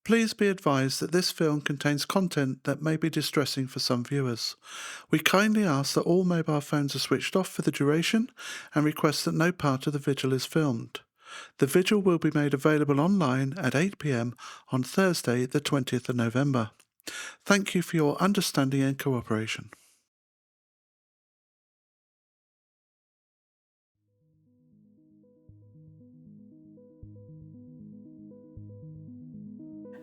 Please be advised that this film contains content that may be distressing for some viewers. We kindly ask that all mobile phones are switched off for the duration and request that no part of the vigil is filmed. The vigil will be made available online at 8 p.m. on Thursday, the 20th of November. Thank you for your understanding and cooperation.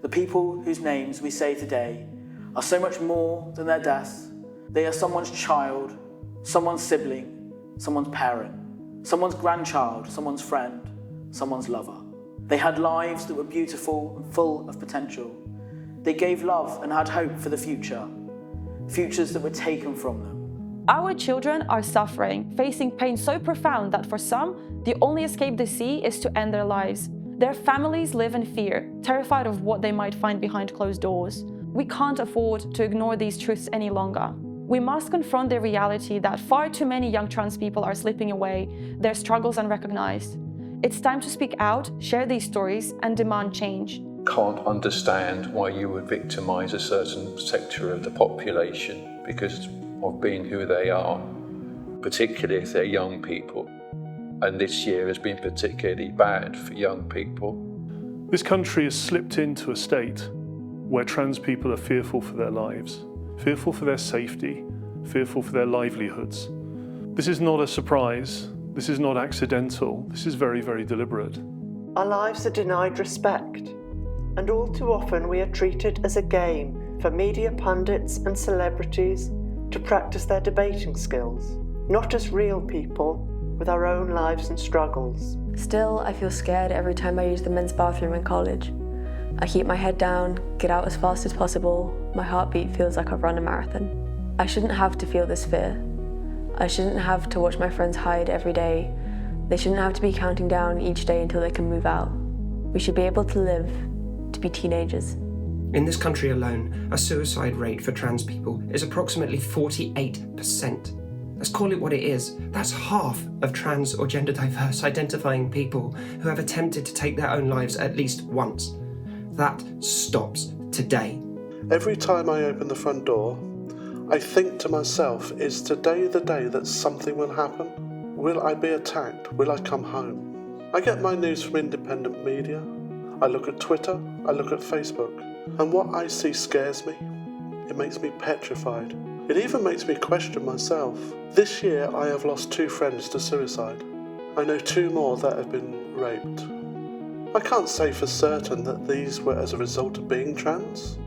The people whose names we say today are so much more than their deaths. They are someone's child, someone's sibling, someone's parent, someone's grandchild, someone's friend, someone's lover. They had lives that were beautiful and full of potential. They gave love and had hope for the future, futures that were taken from them. Our children are suffering, facing pain so profound that for some, the only escape they see is to end their lives. Their families live in fear, terrified of what they might find behind closed doors. We can't afford to ignore these truths any longer. We must confront the reality that far too many young trans people are slipping away, their struggles unrecognized. It's time to speak out, share these stories, and demand change. Can't understand why you would victimise a certain sector of the population because of being who they are, particularly if they're young people. And this year has been particularly bad for young people. This country has slipped into a state where trans people are fearful for their lives, fearful for their safety, fearful for their livelihoods. This is not a surprise. This is not accidental. This is very, very deliberate. Our lives are denied respect, and all too often we are treated as a game for media pundits and celebrities to practice their debating skills, not as real people with our own lives and struggles. Still, I feel scared every time I use the men's bathroom in college. I keep my head down, get out as fast as possible. My heartbeat feels like I've run a marathon. I shouldn't have to feel this fear. I shouldn't have to watch my friends hide every day. They shouldn't have to be counting down each day until they can move out. We should be able to live, to be teenagers. In this country alone, a suicide rate for trans people is approximately 48%. Let's call it what it is. That's half of trans or gender diverse identifying people who have attempted to take their own lives at least once. That stops today. Every time I open the front door, I think to myself, is today the day that something will happen? Will I be attacked? Will I come home? I get my news from independent media. I look at Twitter, I look at Facebook, and what I see scares me. It makes me petrified. It even makes me question myself. This year I have lost 2 friends to suicide. I know 2 more that have been raped. I can't say for certain that these were as a result of being trans,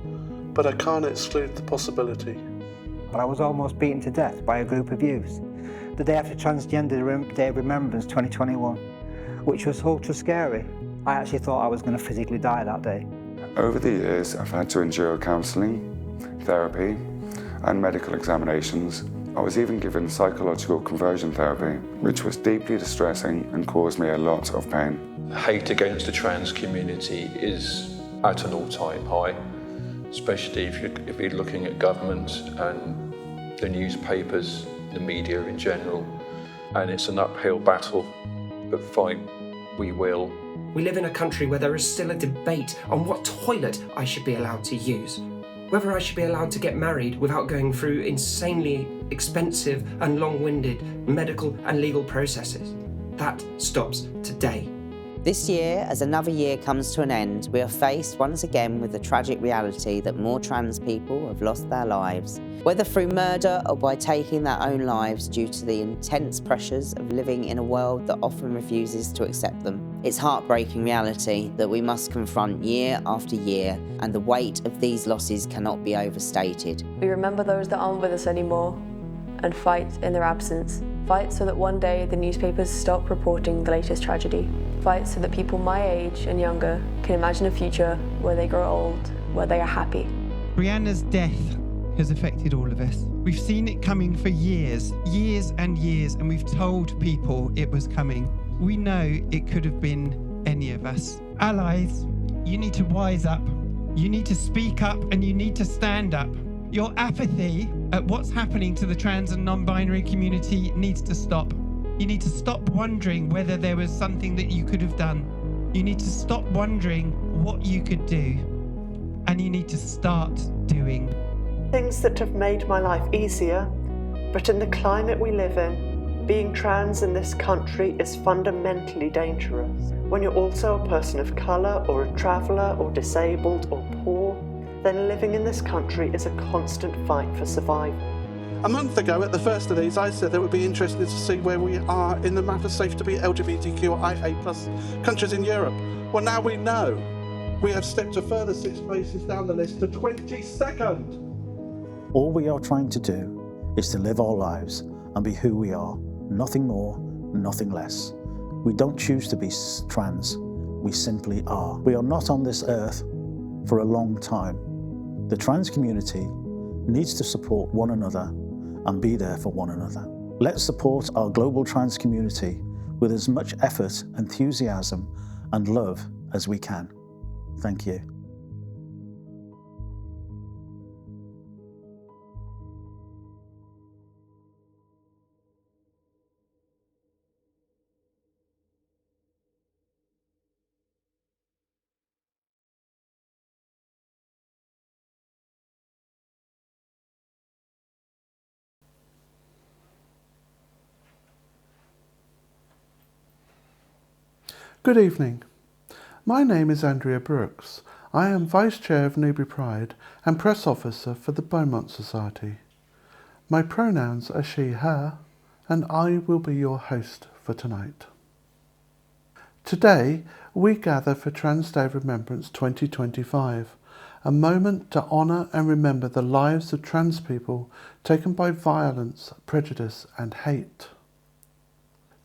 but I can't exclude the possibility. But I was almost beaten to death by a group of youths the day after Transgender Day of Remembrance 2021, which was ultra scary. I actually thought I was going to physically die that day. Over the years, I've had to endure counselling, therapy, and medical examinations. I was even given psychological conversion therapy, which was deeply distressing and caused me a lot of pain. Hate against the trans community is at an all-time high, especially if you're looking at government and the newspapers, the media in general. And it's an uphill battle, but fight we will. We live in a country where there is still a debate on what toilet I should be allowed to use. Whether I should be allowed to get married without going through insanely expensive and long-winded medical and legal processes. That stops today. This year, as another year comes to an end, we are faced once again with the tragic reality that more trans people have lost their lives, whether through murder or by taking their own lives due to the intense pressures of living in a world that often refuses to accept them. It's heartbreaking reality that we must confront year after year, and the weight of these losses cannot be overstated. We remember those that aren't with us anymore and fight in their absence. Fight so that one day the newspapers stop reporting the latest tragedy. Fight so that people my age and younger can imagine a future where they grow old, where they are happy. Brianna's death has affected all of us. We've seen it coming for years and years, and we've told people it was coming. We know it could have been any of us. Allies, you need to wise up. You need to speak up and you need to stand up. Your apathy at what's happening to the trans and non-binary community needs to stop. You need to stop wondering whether there was something that you could have done. You need to stop wondering what you could do. and you need to start doing. Things that have made my life easier, but in the climate we live in, being trans in this country is fundamentally dangerous. When you're also a person of colour or a traveller or disabled or poor, then living in this country is a constant fight for survival. A month ago at the first of these, I said it would be interesting to see where we are in the map of safe to be LGBTQIA+ countries in Europe. Well, now we know. We have stepped a further 6 places down the list to 22nd. All we are trying to do is to live our lives and be who we are, nothing more, nothing less. We don't choose to be trans, we simply are. We are not on this earth for a long time. The trans community needs to support one another and be there for one another. Let's support our global trans community with as much effort, enthusiasm and love as we can. Thank you. Good evening. My name is Andrea Brooks. I am Vice Chair of Newbury Pride and Press Officer for the Beaumont Society. My pronouns are she, her, and I will be your host for tonight. Today, we gather for Trans Day of Remembrance 2025, a moment to honour and remember the lives of trans people taken by violence, prejudice and hate.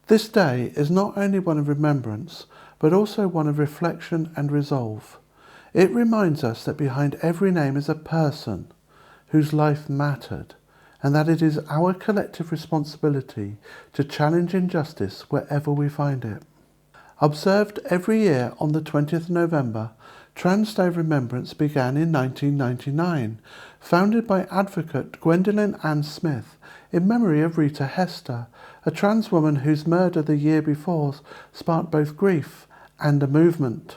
This day is not only one of remembrance, but also one of reflection and resolve. It reminds us that behind every name is a person whose life mattered, and that it is our collective responsibility to challenge injustice wherever we find it. Observed every year on the 20th of November, Trans Day of Remembrance began in 1999, founded by advocate Gwendolyn Ann Smith in memory of Rita Hester, a trans woman whose murder the year before sparked both grief and a movement.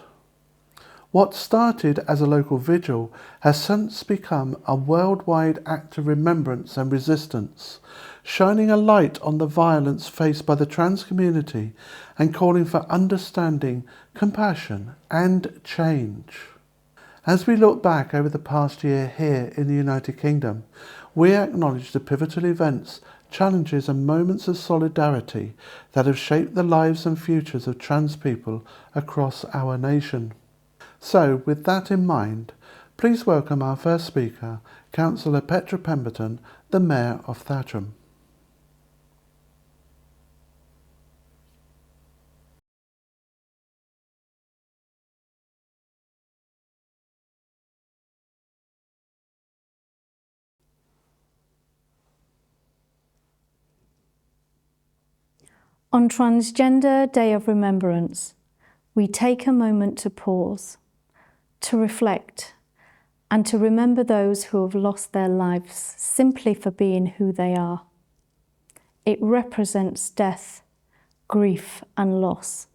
What started as a local vigil has since become a worldwide act of remembrance and resistance, shining a light on the violence faced by the trans community and calling for understanding, compassion and change. As we look back over the past year here in the United Kingdom, we acknowledge the pivotal events, challenges and moments of solidarity that have shaped the lives and futures of trans people across our nation. So, with that in mind, please welcome our first speaker, Councillor Petra Pemberton, the Mayor of Thatcham. On Transgender Day of Remembrance, we take a moment to pause, to reflect, and to remember those who have lost their lives simply for being who they are. It represents death, grief, and loss.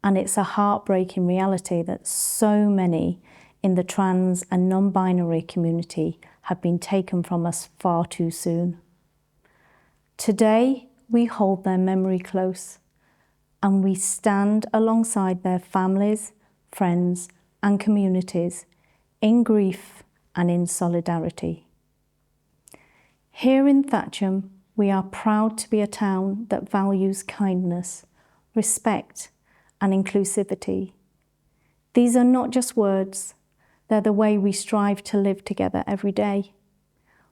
And it's a heartbreaking reality that so many in the trans and non-binary community have been taken from us far too soon. Today, we hold their memory close, and we stand alongside their families, friends, and communities in grief and in solidarity. Here in Thatcham, we are proud to be a town that values kindness, respect, and inclusivity. These are not just words, they're the way we strive to live together every day.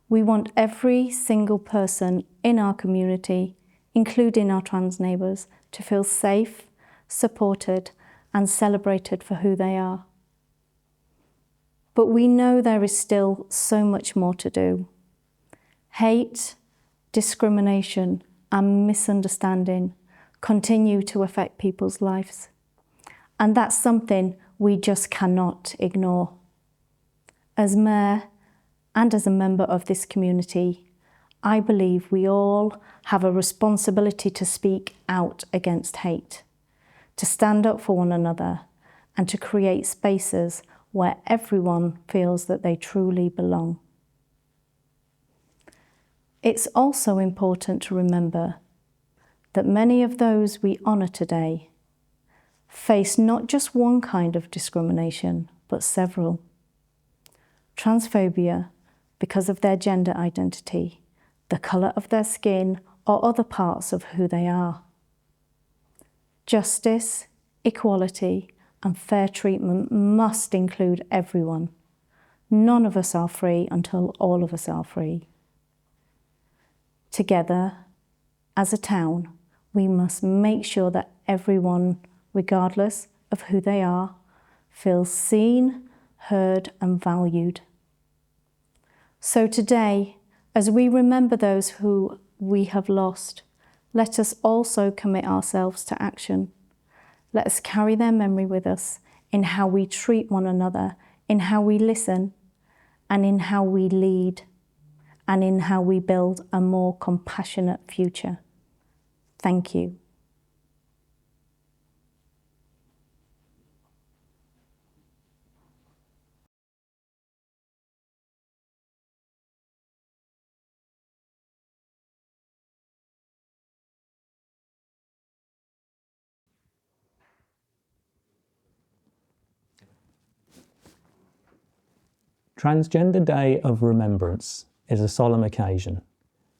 We want every single person in our community, including our trans neighbours, to feel safe, supported, and celebrated for who they are. But we know there is still so much more to do. Hate, discrimination, and misunderstanding continue to affect people's lives. And that's something we just cannot ignore. As Mayor and as a member of this community, I believe we all have a responsibility to speak out against hate, to stand up for one another, and to create spaces where everyone feels that they truly belong. It's also important to remember that many of those we honour today face not just one kind of discrimination, but several. Transphobia because of their gender identity, the colour of their skin, or other parts of who they are. Justice, equality, and fair treatment must include everyone. None of us are free until all of us are free. Together, as a town, we must make sure that everyone, regardless of who they are, feels seen, heard, and valued. So today, as we remember those who we have lost, let us also commit ourselves to action. Let us carry their memory with us in how we treat one another, in how we listen, and in how we lead, and in how we build a more compassionate future. Thank you. Transgender Day of Remembrance is a solemn occasion,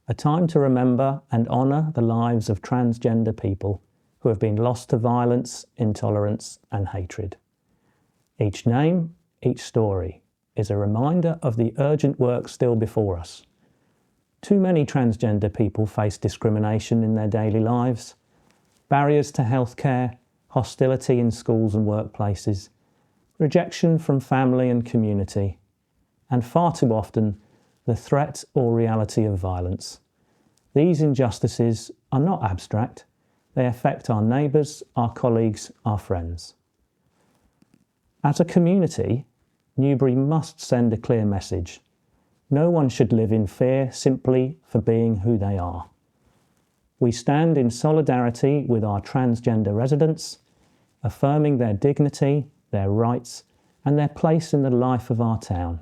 a time to remember and honour the lives of transgender people who have been lost to violence, intolerance and hatred. Each name, each story, is a reminder of the urgent work still before us. Too many transgender people face discrimination in their daily lives, barriers to healthcare, hostility in schools and workplaces, rejection from family and community, and far too often, the threat or reality of violence. These injustices are not abstract. They affect our neighbours, our colleagues, our friends. As a community, Newbury must send a clear message. No one should live in fear simply for being who they are. We stand in solidarity with our transgender residents, affirming their dignity, their rights, and their place in the life of our town.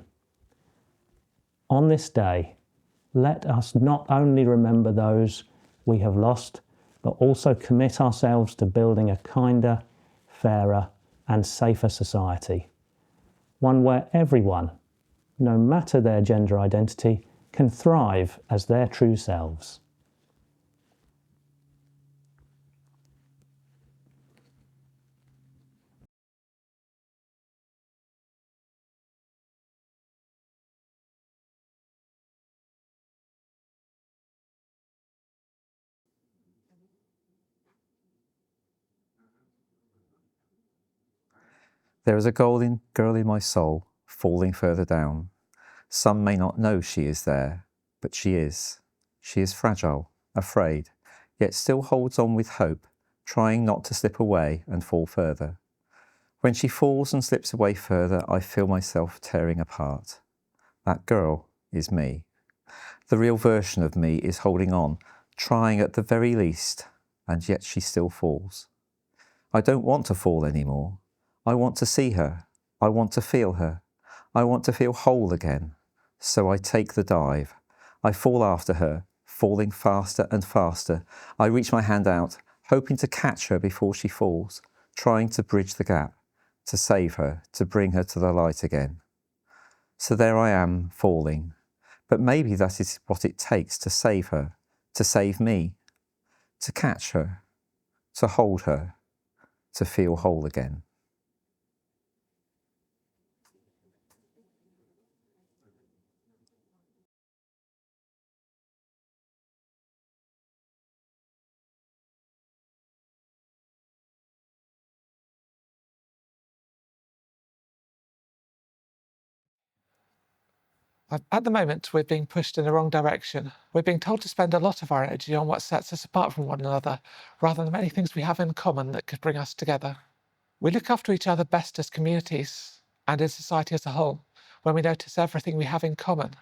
On this day, let us not only remember those we have lost, but also commit ourselves to building a kinder, fairer, and safer society. One where everyone, no matter their gender identity, can thrive as their true selves. There is a golden girl in my soul, falling further down. Some may not know she is there, but she is. She is fragile, afraid, yet still holds on with hope, trying not to slip away and fall further. When she falls and slips away further, I feel myself tearing apart. That girl is me. The real version of me is holding on, trying at the very least, and yet she still falls. I don't want to fall anymore. I want to see her. I want to feel her. I want to feel whole again. So I take the dive. I fall after her, falling faster and faster. I reach my hand out, hoping to catch her before she falls, trying to bridge the gap, to save her, to bring her to the light again. So there I am, falling. But maybe that is what it takes to save her, to save me, to catch her, to hold her, to feel whole again. At the moment, we're being pushed in the wrong direction. We're being told to spend a lot of our energy on what sets us apart from one another, rather than many things we have in common that could bring us together. We look after each other best as communities and in society as a whole, when we notice everything we have in common,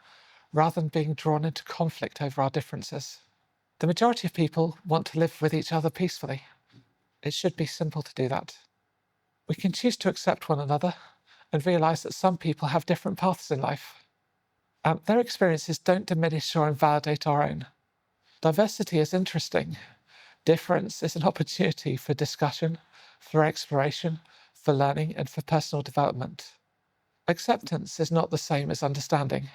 rather than being drawn into conflict over our differences. The majority of people want to live with each other peacefully. It should be simple to do that. We can choose to accept one another and realise that some people have different paths in life. Their experiences don't diminish or invalidate our own. Diversity is interesting. Difference is an opportunity for discussion, for exploration, for learning, and for personal development. Acceptance is not the same as understanding.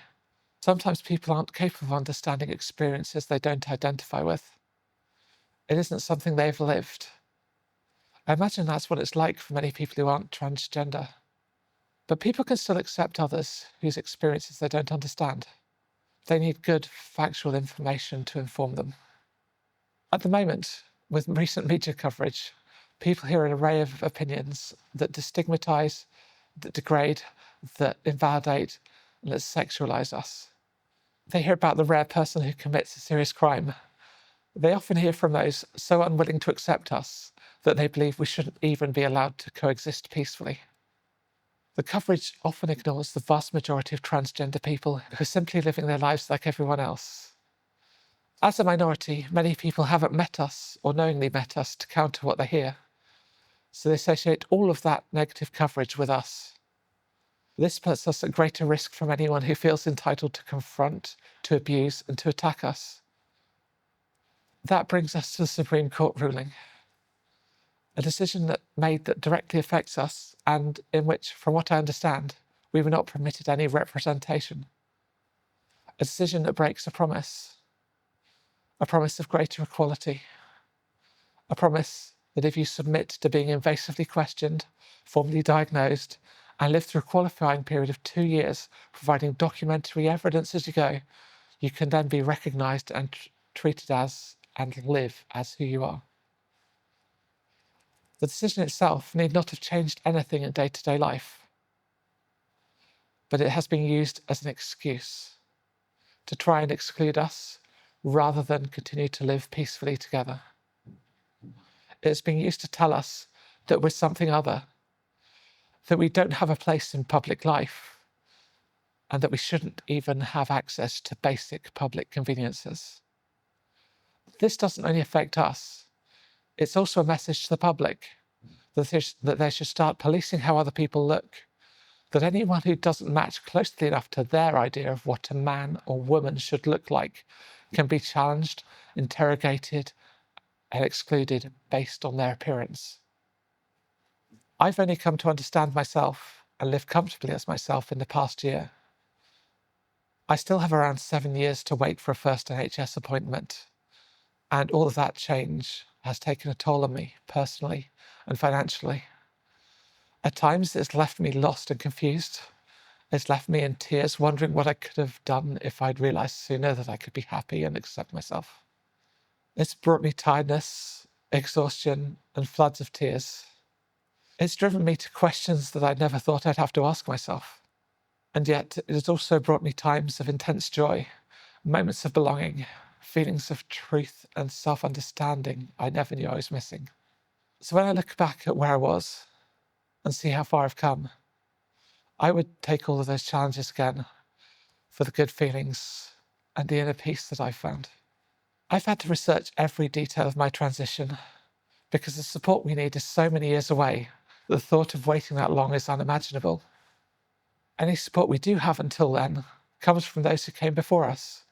Sometimes people aren't capable of understanding experiences they don't identify with. It isn't something they've lived. I imagine that's what it's like for many people who aren't transgender. But people can still accept others whose experiences they don't understand. They need good, factual information to inform them. At the moment, with recent media coverage, people hear an array of opinions that destigmatise, that degrade, that invalidate, and that sexualise us. They hear about the rare person who commits a serious crime. They often hear from those so unwilling to accept us that they believe we shouldn't even be allowed to coexist peacefully. The coverage often ignores the vast majority of transgender people who are simply living their lives like everyone else. As a minority, many people haven't met us or knowingly met us to counter what they hear, so they associate all of that negative coverage with us. This puts us at greater risk from anyone who feels entitled to confront, to abuse, and to attack us. That brings us to the Supreme Court ruling, a decision that directly affects us and in which, from what I understand, we were not permitted any representation. A decision that breaks a promise of greater equality, a promise that if you submit to being invasively questioned, formally diagnosed, and live through a qualifying period of 2 years, providing documentary evidence as you go, you can then be recognised and treated as and live as who you are. The decision itself need not have changed anything in day-to-day life, but it has been used as an excuse to try and exclude us rather than continue to live peacefully together. It's been used to tell us that we're something other, that we don't have a place in public life, and that we shouldn't even have access to basic public conveniences. This doesn't only affect us, it's also a message to the public that they should start policing how other people look, that anyone who doesn't match closely enough to their idea of what a man or woman should look like can be challenged, interrogated, and excluded based on their appearance. I've only come to understand myself and live comfortably as myself in the past year. I still have around 7 years to wait for a first NHS appointment, and all of that change has taken a toll on me personally and financially. At times it's left me lost and confused. It's left me in tears, wondering what I could have done if I'd realised sooner that I could be happy and accept myself. It's brought me tiredness, exhaustion, and floods of tears. It's driven me to questions that I never thought I'd have to ask myself. And yet it has also brought me times of intense joy, moments of belonging, feelings of truth and self-understanding I never knew I was missing. So when I look back at where I was and see how far I've come, I would take all of those challenges again for the good feelings and the inner peace that I've found. I've had to research every detail of my transition because the support we need is so many years away that the thought of waiting that long is unimaginable. Any support we do have until then comes from those who came before us,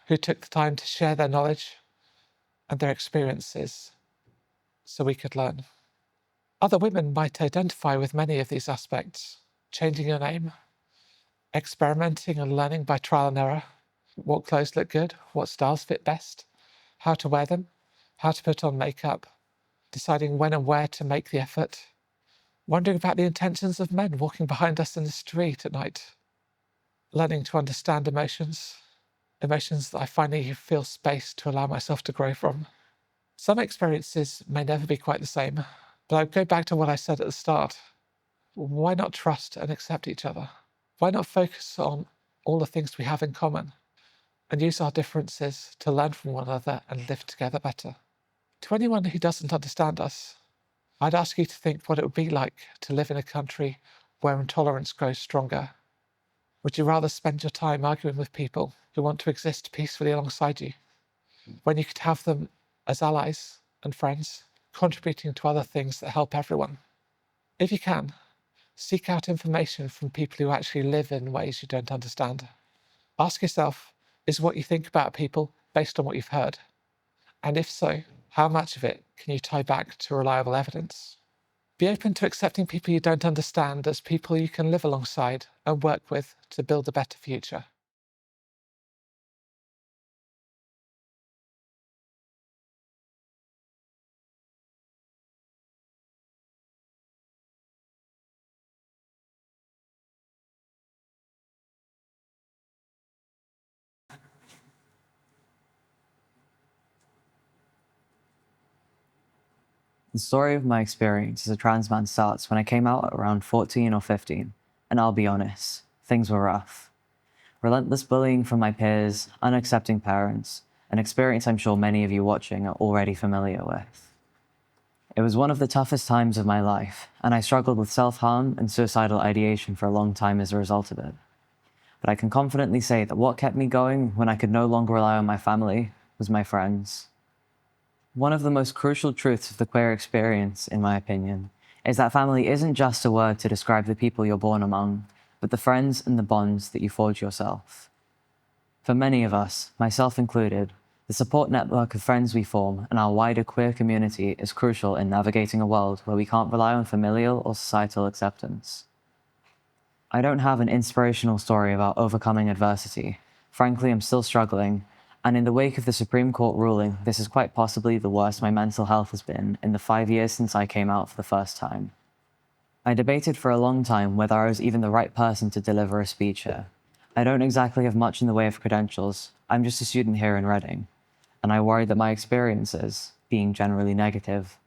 who took the time to share their knowledge and their experiences so we could learn. Other women might identify with many of these aspects: changing your name, experimenting and learning by trial and error, what clothes look good, what styles fit best, how to wear them, how to put on makeup, deciding when and where to make the effort, wondering about the intentions of men walking behind us in the street at night, learning to understand emotions that I finally feel space to allow myself to grow from. Some experiences may never be quite the same, but I go back to what I said at the start. Why not trust and accept each other? Why not focus on all the things we have in common and use our differences to learn from one another and live together better? To anyone who doesn't understand us, I'd ask you to think what it would be like to live in a country where intolerance grows stronger. Would you rather spend your time arguing with people who want to exist peacefully alongside you, when you could have them as allies and friends, contributing to other things that help everyone? If you can, Seek out information from people who actually live in ways you don't understand. Ask yourself, is what you think about people based on what you've heard? And if so, how much of it can you tie back to reliable evidence? Be open to accepting people you don't understand as people you can live alongside and work with to build a better future. The story of my experience as a trans man starts when I came out at around 14 or 15, and I'll be honest, things were rough. Relentless bullying from my peers, unaccepting parents, an experience I'm sure many of you watching are already familiar with. It was one of the toughest times of my life, and I struggled with self-harm and suicidal ideation for a long time as a result of it. But I can confidently say that what kept me going when I could no longer rely on my family was my friends. One of the most crucial truths of the queer experience, in my opinion, is that family isn't just a word to describe the people you're born among, but the friends and the bonds that you forge yourself. For many of us, myself included, the support network of friends we form and our wider queer community is crucial in navigating a world where we can't rely on familial or societal acceptance. I don't have an inspirational story about overcoming adversity. Frankly, I'm still struggling, and in the wake of the Supreme Court ruling, this is quite possibly the worst my mental health has been in the 5 years since I came out for the first time. I debated for a long time whether I was even the right person to deliver a speech here. I don't exactly have much in the way of credentials. I'm just a student here in Reading, and I worried that my experiences, being generally negative,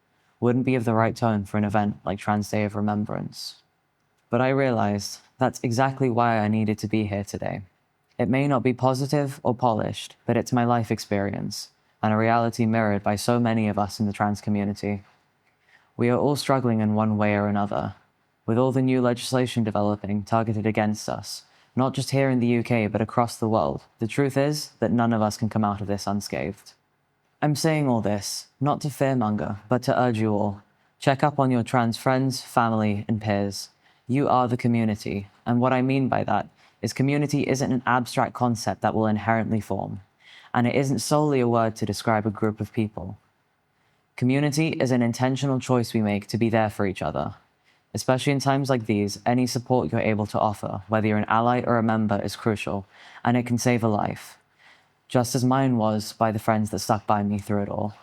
wouldn't be of the right tone for an event like Trans Day of Remembrance. But I realized that's exactly why I needed to be here today. It may not be positive or polished, but it's my life experience, and a reality mirrored by so many of us in the trans community. We are all struggling in one way or another, with all the new legislation developing targeted against us, not just here in the UK, but across the world. The truth is that none of us can come out of this unscathed. I'm saying all this, not to fearmonger, but to urge you all. Check up on your trans friends, family, and peers. You are the community, and what I mean by that is community isn't an abstract concept that will inherently form, and it isn't solely a word to describe a group of people. Community is an intentional choice we make to be there for each other. Especially in times like these, any support you're able to offer, whether you're an ally or a member, is crucial, and it can save a life, just as mine was by the friends that stuck by me through it all.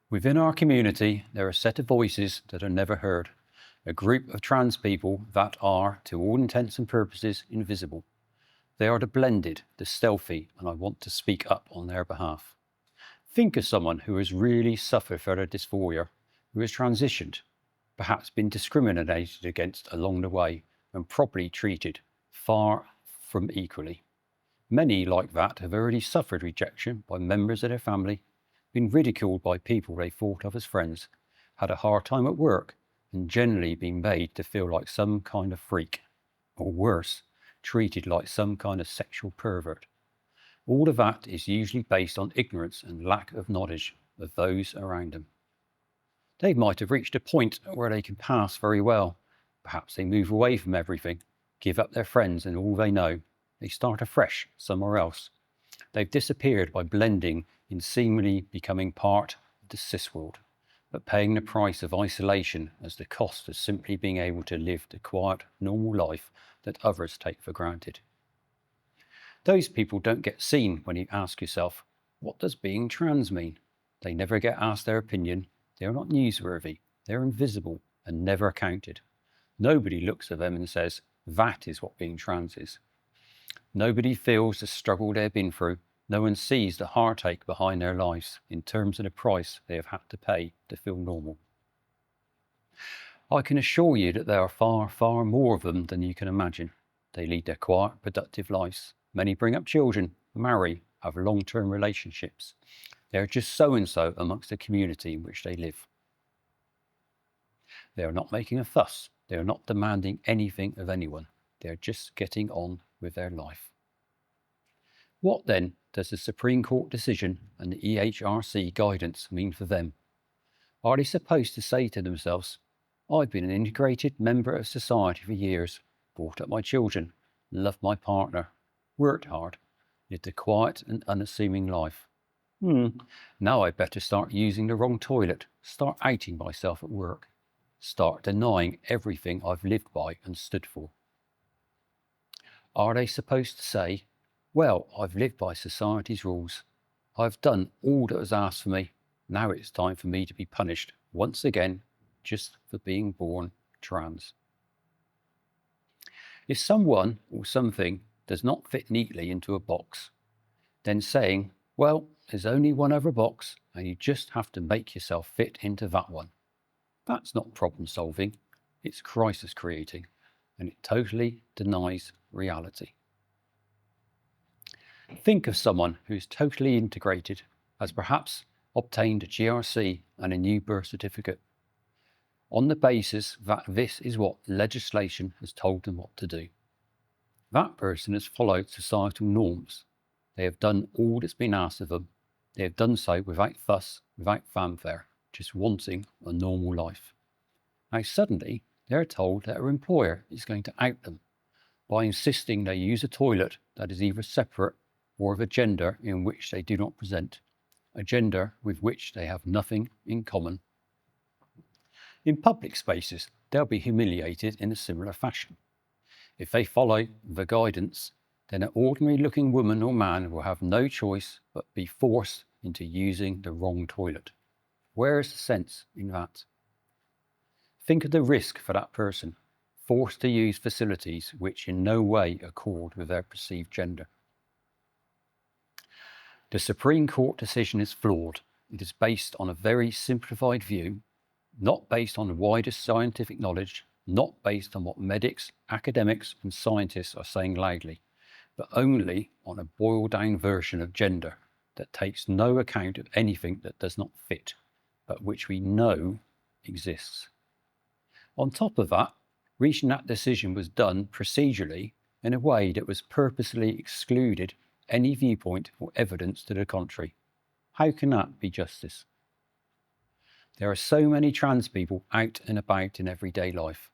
Within our community, there are a set of voices that are never heard, a group of trans people that are, to all intents and purposes, invisible. They are the blended, the stealthy, and I want to speak up on their behalf. Think of someone who has really suffered from their dysphoria, who has transitioned, perhaps been discriminated against along the way, and properly treated, far from equally. Many like that have already suffered rejection by members of their family, been ridiculed by people they thought of as friends, had a hard time at work, and generally been made to feel like some kind of freak, or worse, treated like some kind of sexual pervert. All of that is usually based on ignorance and lack of knowledge of those around them. They might have reached a point where they can pass very well. Perhaps they move away from everything, give up their friends and all they know. They start afresh somewhere else. They've disappeared by blending in seemingly becoming part of the cis world, but paying the price of isolation as the cost of simply being able to live the quiet, normal life that others take for granted. Those people don't get seen when you ask yourself, what does being trans mean? They never get asked their opinion. They're not newsworthy. They're invisible and never counted. Nobody looks at them and says, that is what being trans is. Nobody feels the struggle they've been through. No one sees the heartache behind their lives in terms of the price they have had to pay to feel normal. I can assure you that there are far, far more of them than you can imagine. They lead their quiet, productive lives. Many bring up children, marry, have long-term relationships. They are just so-and-so amongst the community in which they live. They are not making a fuss. They are not demanding anything of anyone. They are just getting on with their life. What then does the Supreme Court decision and the EHRC guidance mean for them? Are they supposed to say to themselves, I've been an integrated member of society for years, brought up my children, loved my partner, worked hard, lived a quiet and unassuming life. Now I better start using the wrong toilet, start outing myself at work, start denying everything I've lived by and stood for. Are they supposed to say, well, I've lived by society's rules. I've done all that was asked for me. Now it's time for me to be punished once again just for being born trans. If someone or something does not fit neatly into a box, then saying, well, there's only one other box and you just have to make yourself fit into that one. That's not problem solving, it's crisis creating, and it totally denies reality. Think of someone who is totally integrated, has perhaps obtained a GRC and a new birth certificate, on the basis that this is what legislation has told them what to do. That person has followed societal norms. They have done all that's been asked of them. They have done so without fuss, without fanfare, just wanting a normal life. Now suddenly they're told that their employer is going to out them by insisting they use a toilet that is either separate or of a gender in which they do not present, a gender with which they have nothing in common. In public spaces, they'll be humiliated in a similar fashion. If they follow the guidance, then an ordinary-looking woman or man will have no choice but be forced into using the wrong toilet. Where is the sense in that? Think of the risk for that person, forced to use facilities which in no way accord with their perceived gender. The Supreme Court decision is flawed. It is based on a very simplified view, not based on the widest scientific knowledge, not based on what medics, academics and scientists are saying loudly, but only on a boiled-down version of gender that takes no account of anything that does not fit, but which we know exists. On top of that, reaching that decision was done procedurally in a way that was purposely excluded any viewpoint or evidence to the contrary. How can that be justice? There are so many trans people out and about in everyday life.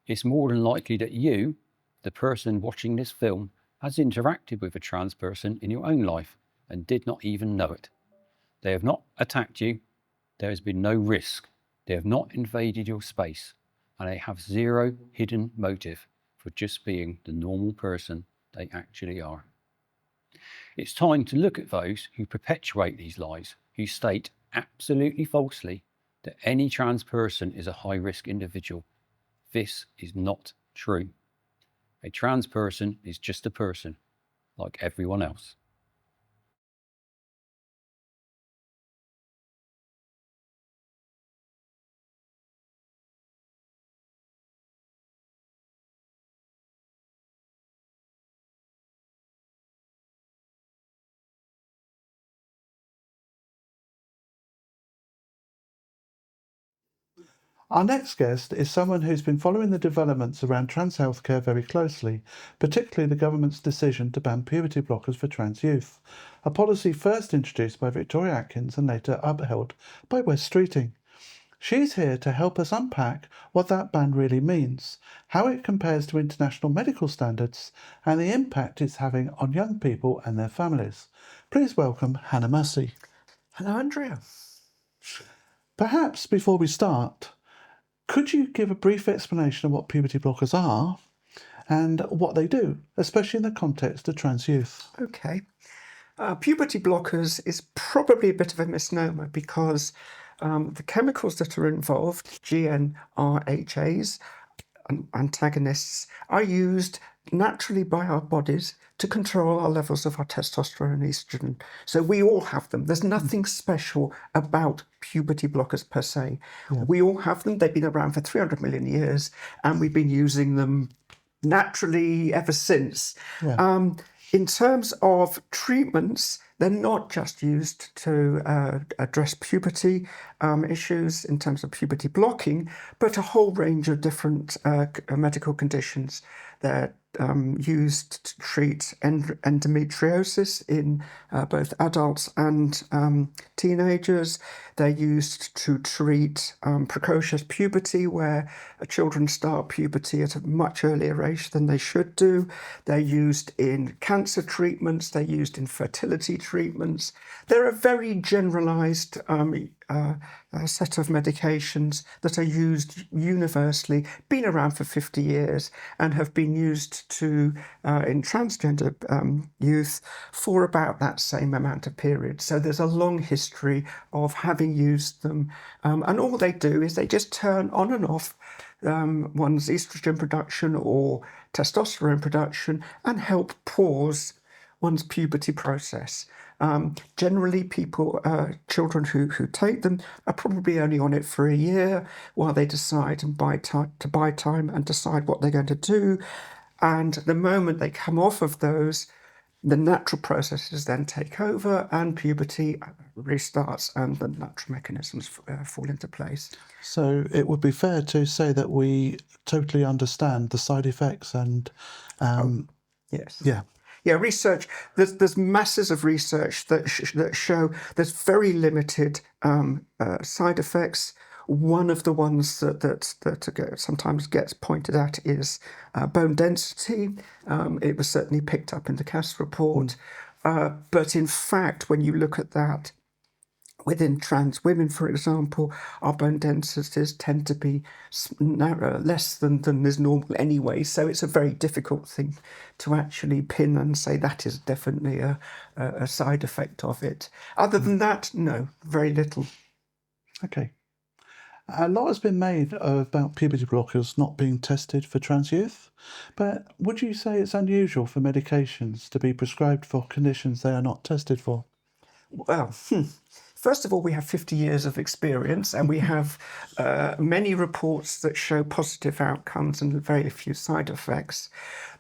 It's more than likely that you, the person watching this film, has interacted with a trans person in your own life and did not even know it. They have not attacked you. There has been no risk. They have not invaded your space, and they have zero hidden motive for just being the normal person they actually are. It's time to look at those who perpetuate these lies, who state absolutely falsely that any trans person is a high-risk individual. This is not true. A trans person is just a person, like everyone else. Our next guest is someone who's been following the developments around trans healthcare very closely, particularly the government's decision to ban puberty blockers for trans youth, a policy first introduced by Victoria Atkins and later upheld by West Streeting. She's here to help us unpack what that ban really means, how it compares to international medical standards, and the impact it's having on young people and their families. Please welcome Hannah Massie. Hello, Andrea. Perhaps before we start, could you give a brief explanation of what puberty blockers are and what they do, especially in the context of trans youth? Okay. Puberty blockers is probably a bit of a misnomer because the chemicals that are involved, GnRHAs, antagonists, are used naturally by our bodies to control our levels of our testosterone and estrogen. So we all have them. There's nothing special about puberty blockers per se. Yeah. We all have them. They've been around for 300 million years and we've been using them naturally ever since. Yeah. In terms of treatments, They're not just used to address puberty issues in terms of puberty blocking, but a whole range of different medical conditions. They're used to treat endometriosis in both adults and teenagers. They're used to treat precocious puberty, where children start puberty at a much earlier age than they should do. They're used in cancer treatments. They're used in fertility treatments. They're a very generalised set of medications that are used universally, been around for 50 years, and have been used to in transgender youth for about that same amount of period. So there's a long history of having used them, and all they do is they just turn on and off one's estrogen production or testosterone production and help pause one's puberty process. Generally, children who take them are probably only on it for a year while they decide and buy time and decide what they're going to do. And the moment they come off of those, the natural processes then take over and puberty restarts and the natural mechanisms fall into place. So it would be fair to say that we totally understand the side effects and... yes. Yeah. Yeah, research, there's masses of research that show there's very limited side effects. One of the ones that sometimes gets pointed at is bone density. It was certainly picked up in the Cllr report. But in fact, when you look at that, within trans women, for example, our bone densities tend to be less than is normal anyway. So it's a very difficult thing to actually pin and say that is definitely a side effect of it. Other than that, no, very little. Okay. A lot has been made about puberty blockers not being tested for trans youth, but would you say it's unusual for medications to be prescribed for conditions they are not tested for? Well, first of all, we have 50 years of experience and we have many reports that show positive outcomes and very few side effects.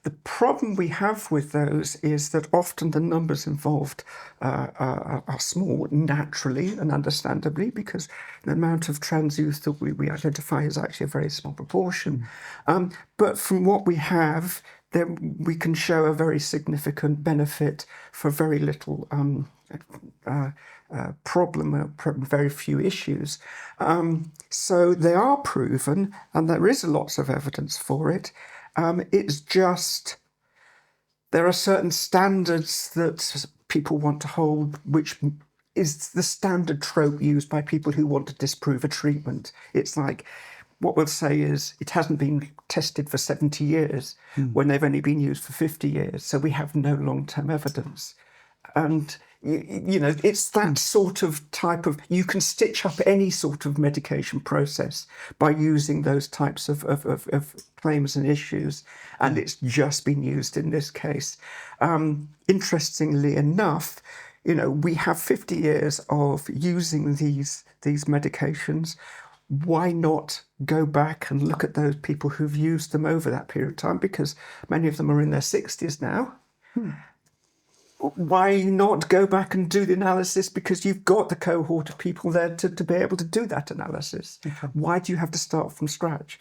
The problem we have with those is that often the numbers involved are small, naturally and understandably, because the amount of trans youth that we identify is actually a very small proportion. But from what we have, then we can show a very significant benefit for very little problem, very few issues. So they are proven, and there is lots of evidence for it. It's just there are certain standards that people want to hold, which is the standard trope used by people who want to disprove a treatment. It's like, what we'll say is it hasn't been tested for 70 years when they've only been used for 50 years. So we have no long-term evidence. And, you know, it's that sort of type of, you can stitch up any sort of medication process by using those types of claims and issues. And it's just been used in this case. Interestingly enough, you know, we have 50 years of using these medications. Why not go back and look at those people who've used them over that period of time? Because many of them are in their 60s now. Why not go back and do the analysis? Because you've got the cohort of people there to be able to do that analysis. Okay. Why do you have to start from scratch?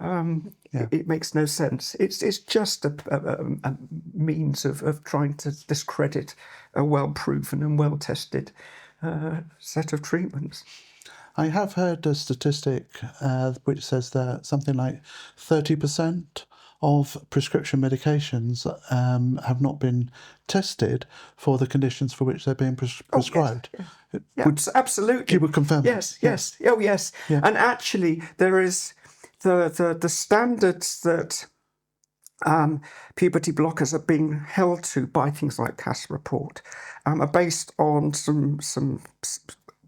It makes no sense. It's just a means of trying to discredit a well-proven and well-tested set of treatments. I have heard a statistic which says that something like 30% of prescription medications have not been tested for the conditions for which they're being prescribed. Oh, yes. Absolutely. You would confirm yes, that? Yes. Oh, yes. Yeah. And actually, there is the standards that puberty blockers are being held to by things like Cllr report are based on some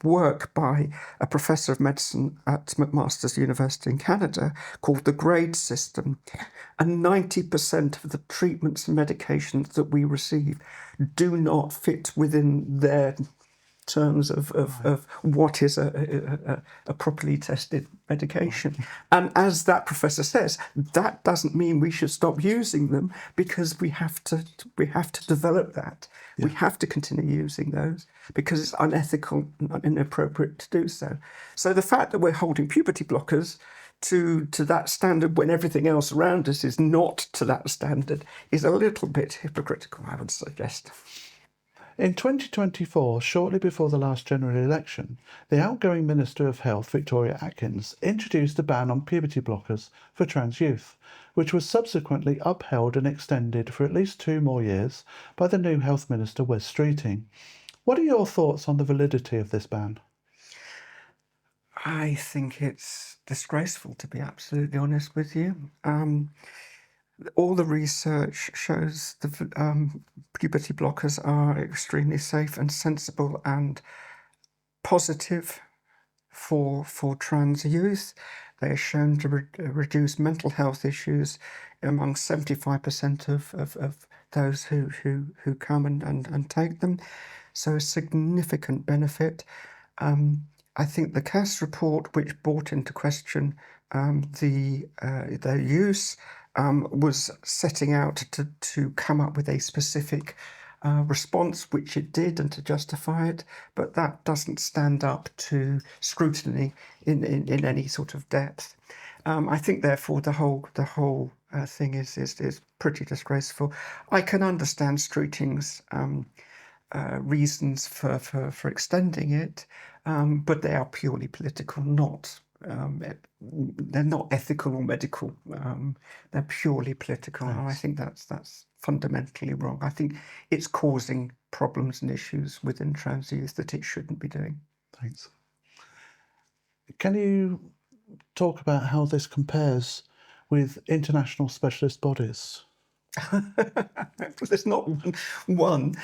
work by a professor of medicine at McMaster's University in Canada called the grade system. And 90% of the treatments and medications that we receive do not fit within their terms of what is a properly tested medication. And as that professor says, that doesn't mean we should stop using them, because we have to develop that. Yeah. We have to continue using those because it's unethical and inappropriate to do so. So the fact that we're holding puberty blockers to that standard when everything else around us is not to that standard is a little bit hypocritical, I would suggest. In 2024, shortly before the last general election, the outgoing Minister of Health, Victoria Atkins, introduced a ban on puberty blockers for trans youth, which was subsequently upheld and extended for at least 2 more years by the new Health Minister, Wes Streeting. What are your thoughts on the validity of this ban? I think it's disgraceful, to be absolutely honest with you. All the research shows the puberty blockers are extremely safe and sensible and positive for trans youth. They are shown to reduce mental health issues among 75% of those who come and take them. So a significant benefit. I think the Cllr report, which brought into question their use, was setting out to come up with a specific response, which it did, and to justify it, but that doesn't stand up to scrutiny in any sort of depth. I think, therefore, the whole thing is pretty disgraceful. I can understand Streeting's reasons for extending it, but they are purely political, they're not ethical or medical. They're purely political, and I think that's fundamentally wrong. I think it's causing problems and issues within trans youth that it shouldn't be doing. Thanks. Can you talk about how this compares with international specialist bodies? There's not one,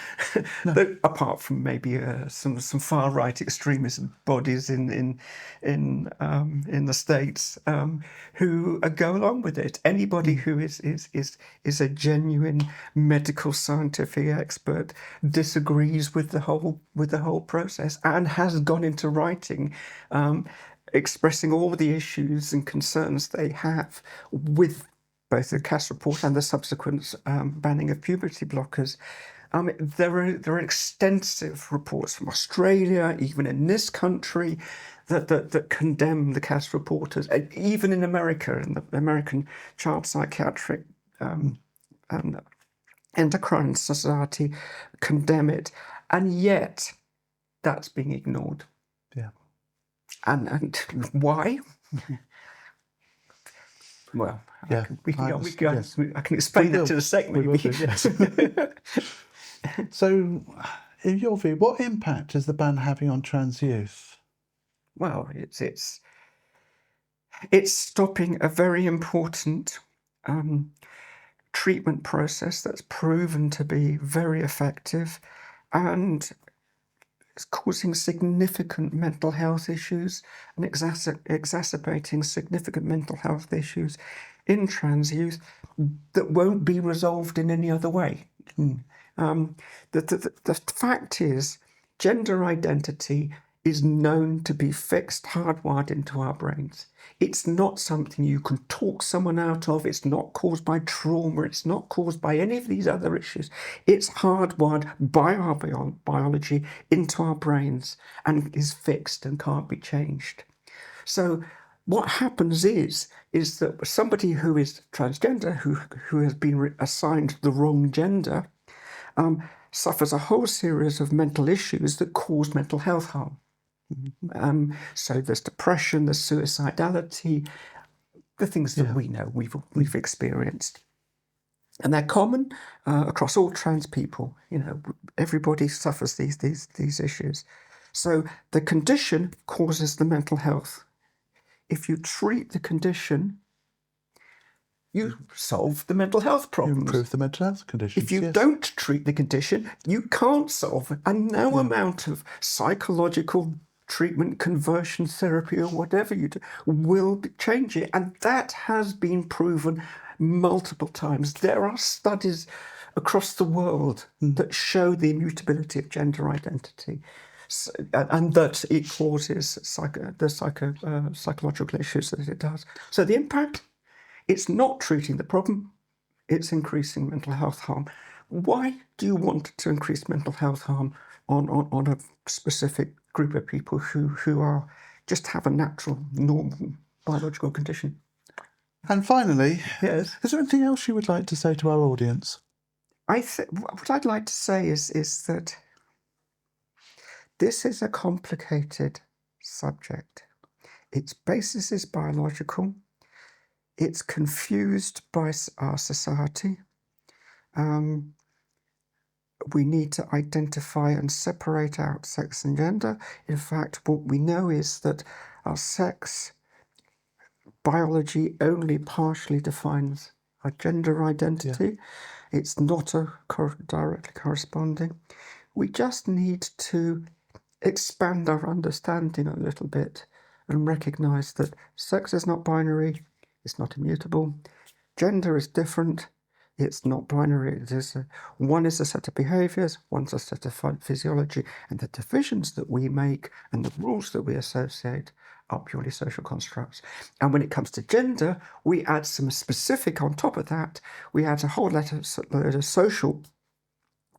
no. Apart from maybe some far right extremism bodies in the States who go along with it. Anybody who is a genuine medical scientific expert disagrees with the whole process and has gone into writing, expressing all the issues and concerns they have with both the Cllr report and the subsequent banning of puberty blockers. There are extensive reports from Australia, even in this country, that condemn the Cllr reporters. Even in America, in the American Child Psychiatric and Endocrine Society, condemn it, and yet that's being ignored. Yeah. And why? Well, yeah, I can explain that to the segment. Yes. So, in your view, what impact is the ban having on trans youth? Well, it's stopping a very important treatment process that's proven to be very effective, and it's causing significant mental health issues and exacerbating significant mental health issues in trans youth that won't be resolved in any other way. The fact is, gender identity is known to be fixed, hardwired into our brains. It's not something you can talk someone out of. It's not caused by trauma. It's not caused by any of these other issues. It's hardwired by our biology into our brains and is fixed and can't be changed. So what happens is that somebody who is transgender, who has been assigned the wrong gender, suffers a whole series of mental issues that cause mental health harm. So there's depression, there's suicidality, the things that we know we've experienced, and they're common across all trans people. You know, everybody suffers these issues. So the condition causes the mental health. If you treat the condition, you solve the mental health problems. You improve the mental health conditions. If you don't treat the condition, you can't solve it. And no amount of psychological treatment, conversion therapy, or whatever you do will change it. And that has been proven multiple times. There are studies across the world that show the immutability of gender identity. and that it causes psychological issues that it does. So the impact, it's not treating the problem, it's increasing mental health harm. Why do you want to increase mental health harm on a specific group of people who are just have a natural, normal biological condition? And finally, yes, is there anything else you would like to say to our audience? What I'd like to say is that this is a complicated subject. Its basis is biological. It's confused by our society. We need to identify and separate out sex and gender. In fact, what we know is that our sex biology only partially defines our gender identity. Yeah. It's not directly corresponding. We just need to expand our understanding a little bit and recognise that sex is not binary, it's not immutable. Gender is different, it's not binary. One is a set of behaviours, one's a set of physiology, and the divisions that we make and the rules that we associate are purely social constructs. And when it comes to gender, we add some specific on top of that. We add a whole lot of social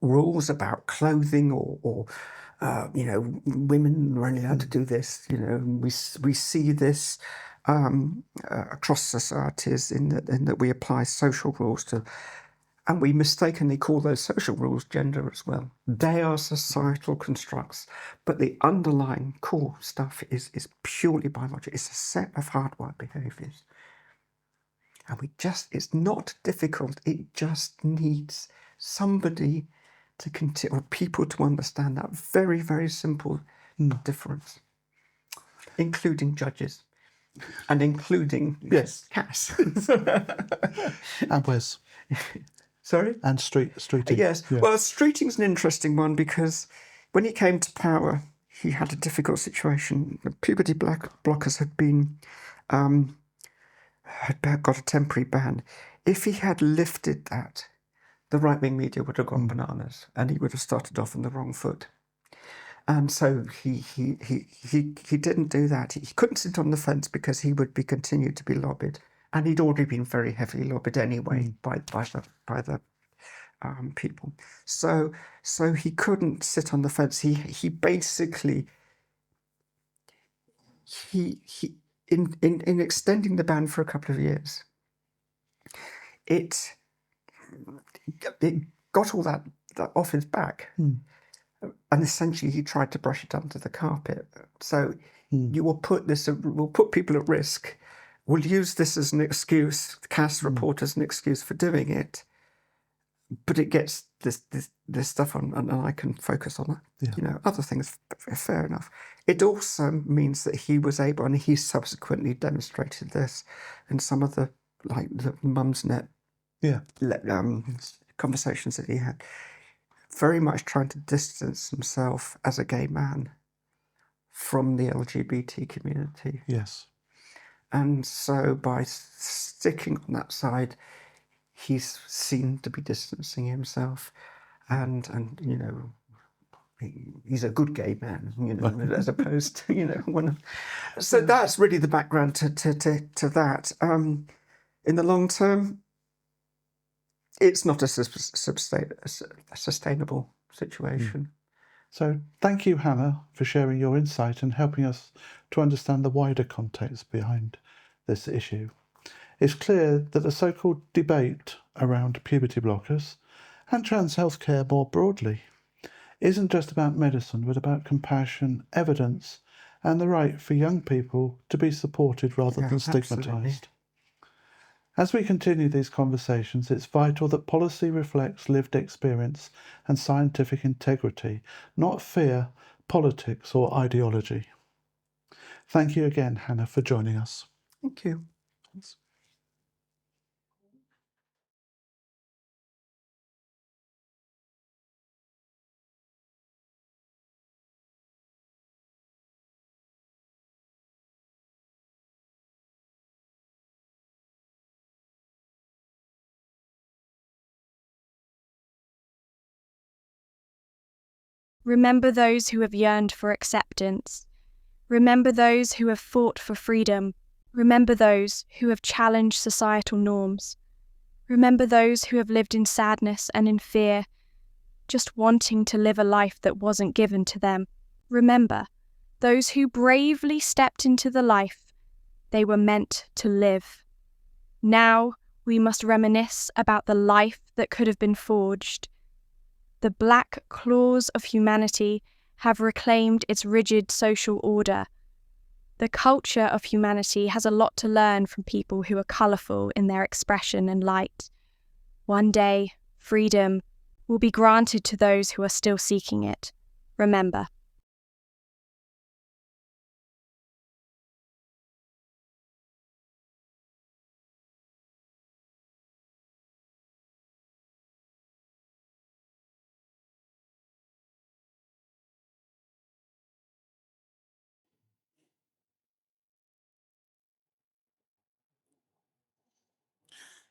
rules about clothing or women are only allowed to do this. We see this across societies in that we apply social rules to, and we mistakenly call those social rules gender as well. They are societal constructs, but the underlying core stuff is purely biological. It's a set of hardwired behaviours. And it's not difficult, it just needs somebody to continue, or people to understand that very, very simple difference, including judges. And including Cass. And Wes. Sorry? And Streeting. Yes. Yeah. Well, Streeting's an interesting one because when he came to power, he had a difficult situation. The puberty blockers had got a temporary ban. If he had lifted that, the right-wing media would have gone bananas, and he would have started off on the wrong foot. And so he didn't do that. He couldn't sit on the fence because he would be continued to be lobbied, and he'd already been very heavily lobbied anyway by the people. So he couldn't sit on the fence. He basically in extending the ban for a couple of years, it got all that off his back. And essentially, he tried to brush it under the carpet. So you will we'll put people at risk. We'll use this as an excuse, the Cass report as an excuse for doing it. But it gets this stuff on, and I can focus on that. Yeah. Other things, fair enough. It also means that he was able, and he subsequently demonstrated this in some of the Mumsnet conversations that he had. Very much trying to distance himself as a gay man from the LGBT community. Yes. And so by sticking on that side, he's seen to be distancing himself, and he's a good gay man, as opposed to one of. So that's really the background to that. In the long term, it's not a sustainable situation. So thank you, Hannah, for sharing your insight and helping us to understand the wider context behind this issue. It's clear that the so-called debate around puberty blockers and trans healthcare more broadly isn't just about medicine, but about compassion, evidence, and the right for young people to be supported rather than stigmatised. Absolutely. As we continue these conversations, it's vital that policy reflects lived experience and scientific integrity, not fear, politics, or ideology. Thank you again, Hannah, for joining us. Thank you. Thanks. Remember those who have yearned for acceptance. Remember those who have fought for freedom. Remember those who have challenged societal norms. Remember those who have lived in sadness and in fear, just wanting to live a life that wasn't given to them. Remember those who bravely stepped into the life they were meant to live. Now we must reminisce about the life that could have been forged. The black claws of humanity have reclaimed its rigid social order. The culture of humanity has a lot to learn from people who are colourful in their expression and light. One day, freedom will be granted to those who are still seeking it. Remember.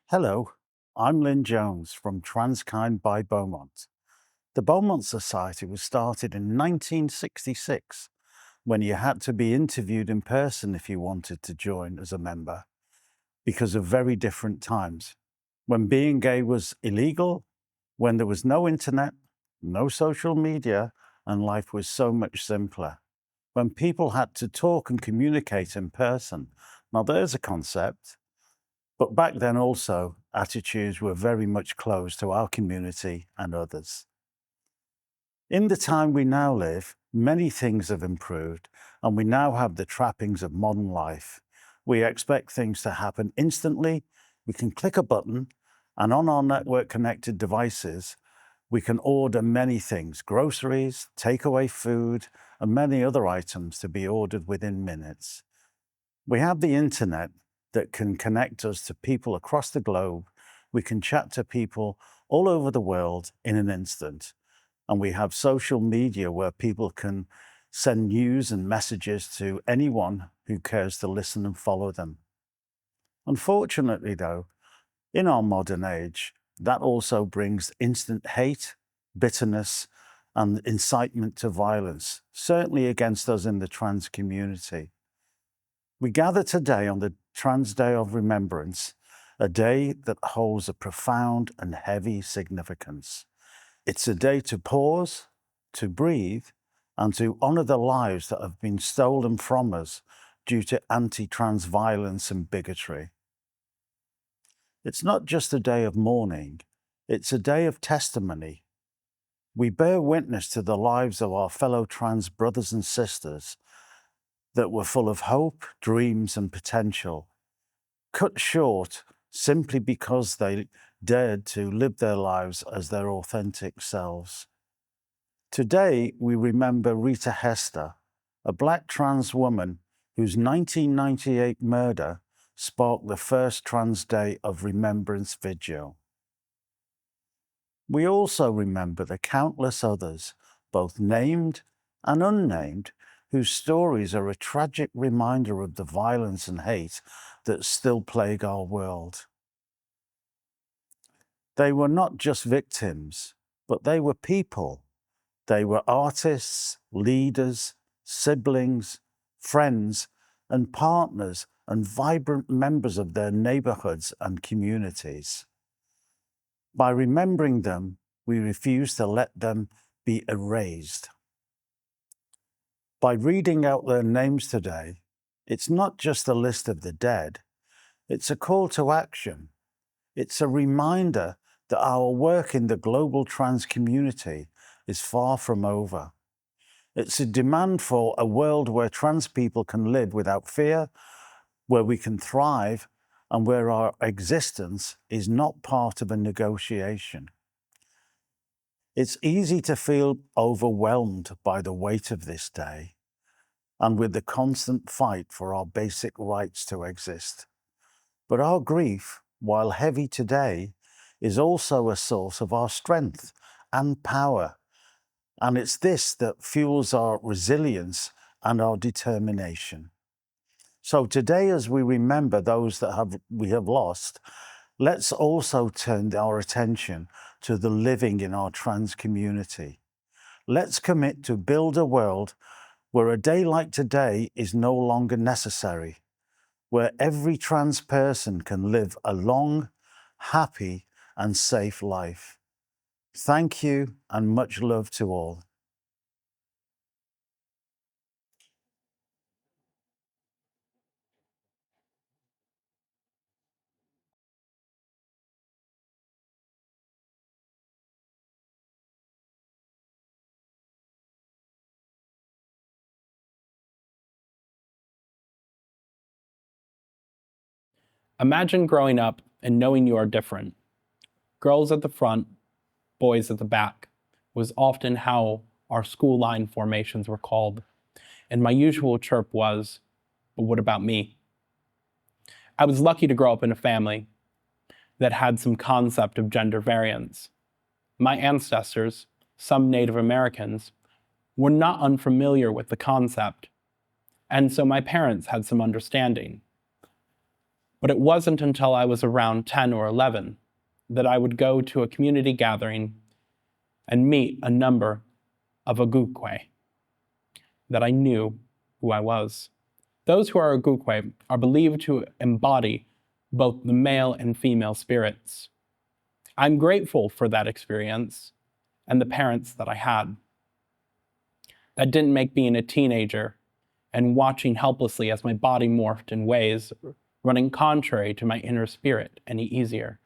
Hello, I'm Lynne Jones from TransKind by Beaumont. The Beaumont Society was started in 1966 when you had to be interviewed in person if you wanted to join as a member because of very different times. When being gay was illegal, when there was no internet, no social media, and life was so much simpler. When people had to talk and communicate in person. Now there's a concept. But back then also, attitudes were very much closed to our community and others. In the time we now live, many things have improved, and we now have the trappings of modern life. We expect things to happen instantly. We can click a button, and on our network-connected devices, we can order many things, groceries, takeaway food, and many other items to be ordered within minutes. We have the internet that can connect us to people across the globe. We can chat to people all over the world in an instant. And we have social media where people can send news and messages to anyone who cares to listen and follow them. Unfortunately, though, in our modern age, that also brings instant hate, bitterness, and incitement to violence, certainly against us in the trans community. We gather today on the Trans Day of Remembrance, a day that holds a profound and heavy significance. It's a day to pause, to breathe, and to honour the lives that have been stolen from us due to anti-trans violence and bigotry. It's not just a day of mourning, it's a day of testimony. We bear witness to the lives of our fellow trans brothers and sisters that were full of hope, dreams, and potential, cut short simply because they dared to live their lives as their authentic selves. Today, we remember Rita Hester, a black trans woman whose 1998 murder sparked the first Trans Day of Remembrance Vigil. We also remember the countless others, both named and unnamed, whose stories are a tragic reminder of the violence and hate that still plague our world. They were not just victims, but they were people. They were artists, leaders, siblings, friends, and partners, and vibrant members of their neighborhoods and communities. By remembering them, we refuse to let them be erased. By reading out their names today, it's not just a list of the dead, it's a call to action. It's a reminder that our work in the global trans community is far from over. It's a demand for a world where trans people can live without fear, where we can thrive, and where our existence is not part of a negotiation. It's easy to feel overwhelmed by the weight of this day and with the constant fight for our basic rights to exist. But our grief, while heavy today, is also a source of our strength and power. And it's this that fuels our resilience and our determination. So today, as we remember those that we have lost, let's also turn our attention to the living in our trans community. Let's commit to build a world where a day like today is no longer necessary, where every trans person can live a long, happy and safe life. Thank you and much love to all. Imagine growing up and knowing you are different. Girls at the front, boys at the back was often how our school line formations were called. And my usual chirp was, but what about me? I was lucky to grow up in a family that had some concept of gender variance. My ancestors, some Native Americans, were not unfamiliar with the concept, and so my parents had some understanding. But it wasn't until I was around 10 or 11 that I would go to a community gathering and meet a number of Agukwe that I knew who I was. Those who are Agukwe are believed to embody both the male and female spirits. I'm grateful for that experience and the parents that I had. That didn't make being a teenager and watching helplessly as my body morphed in ways running contrary to my inner spirit any easier,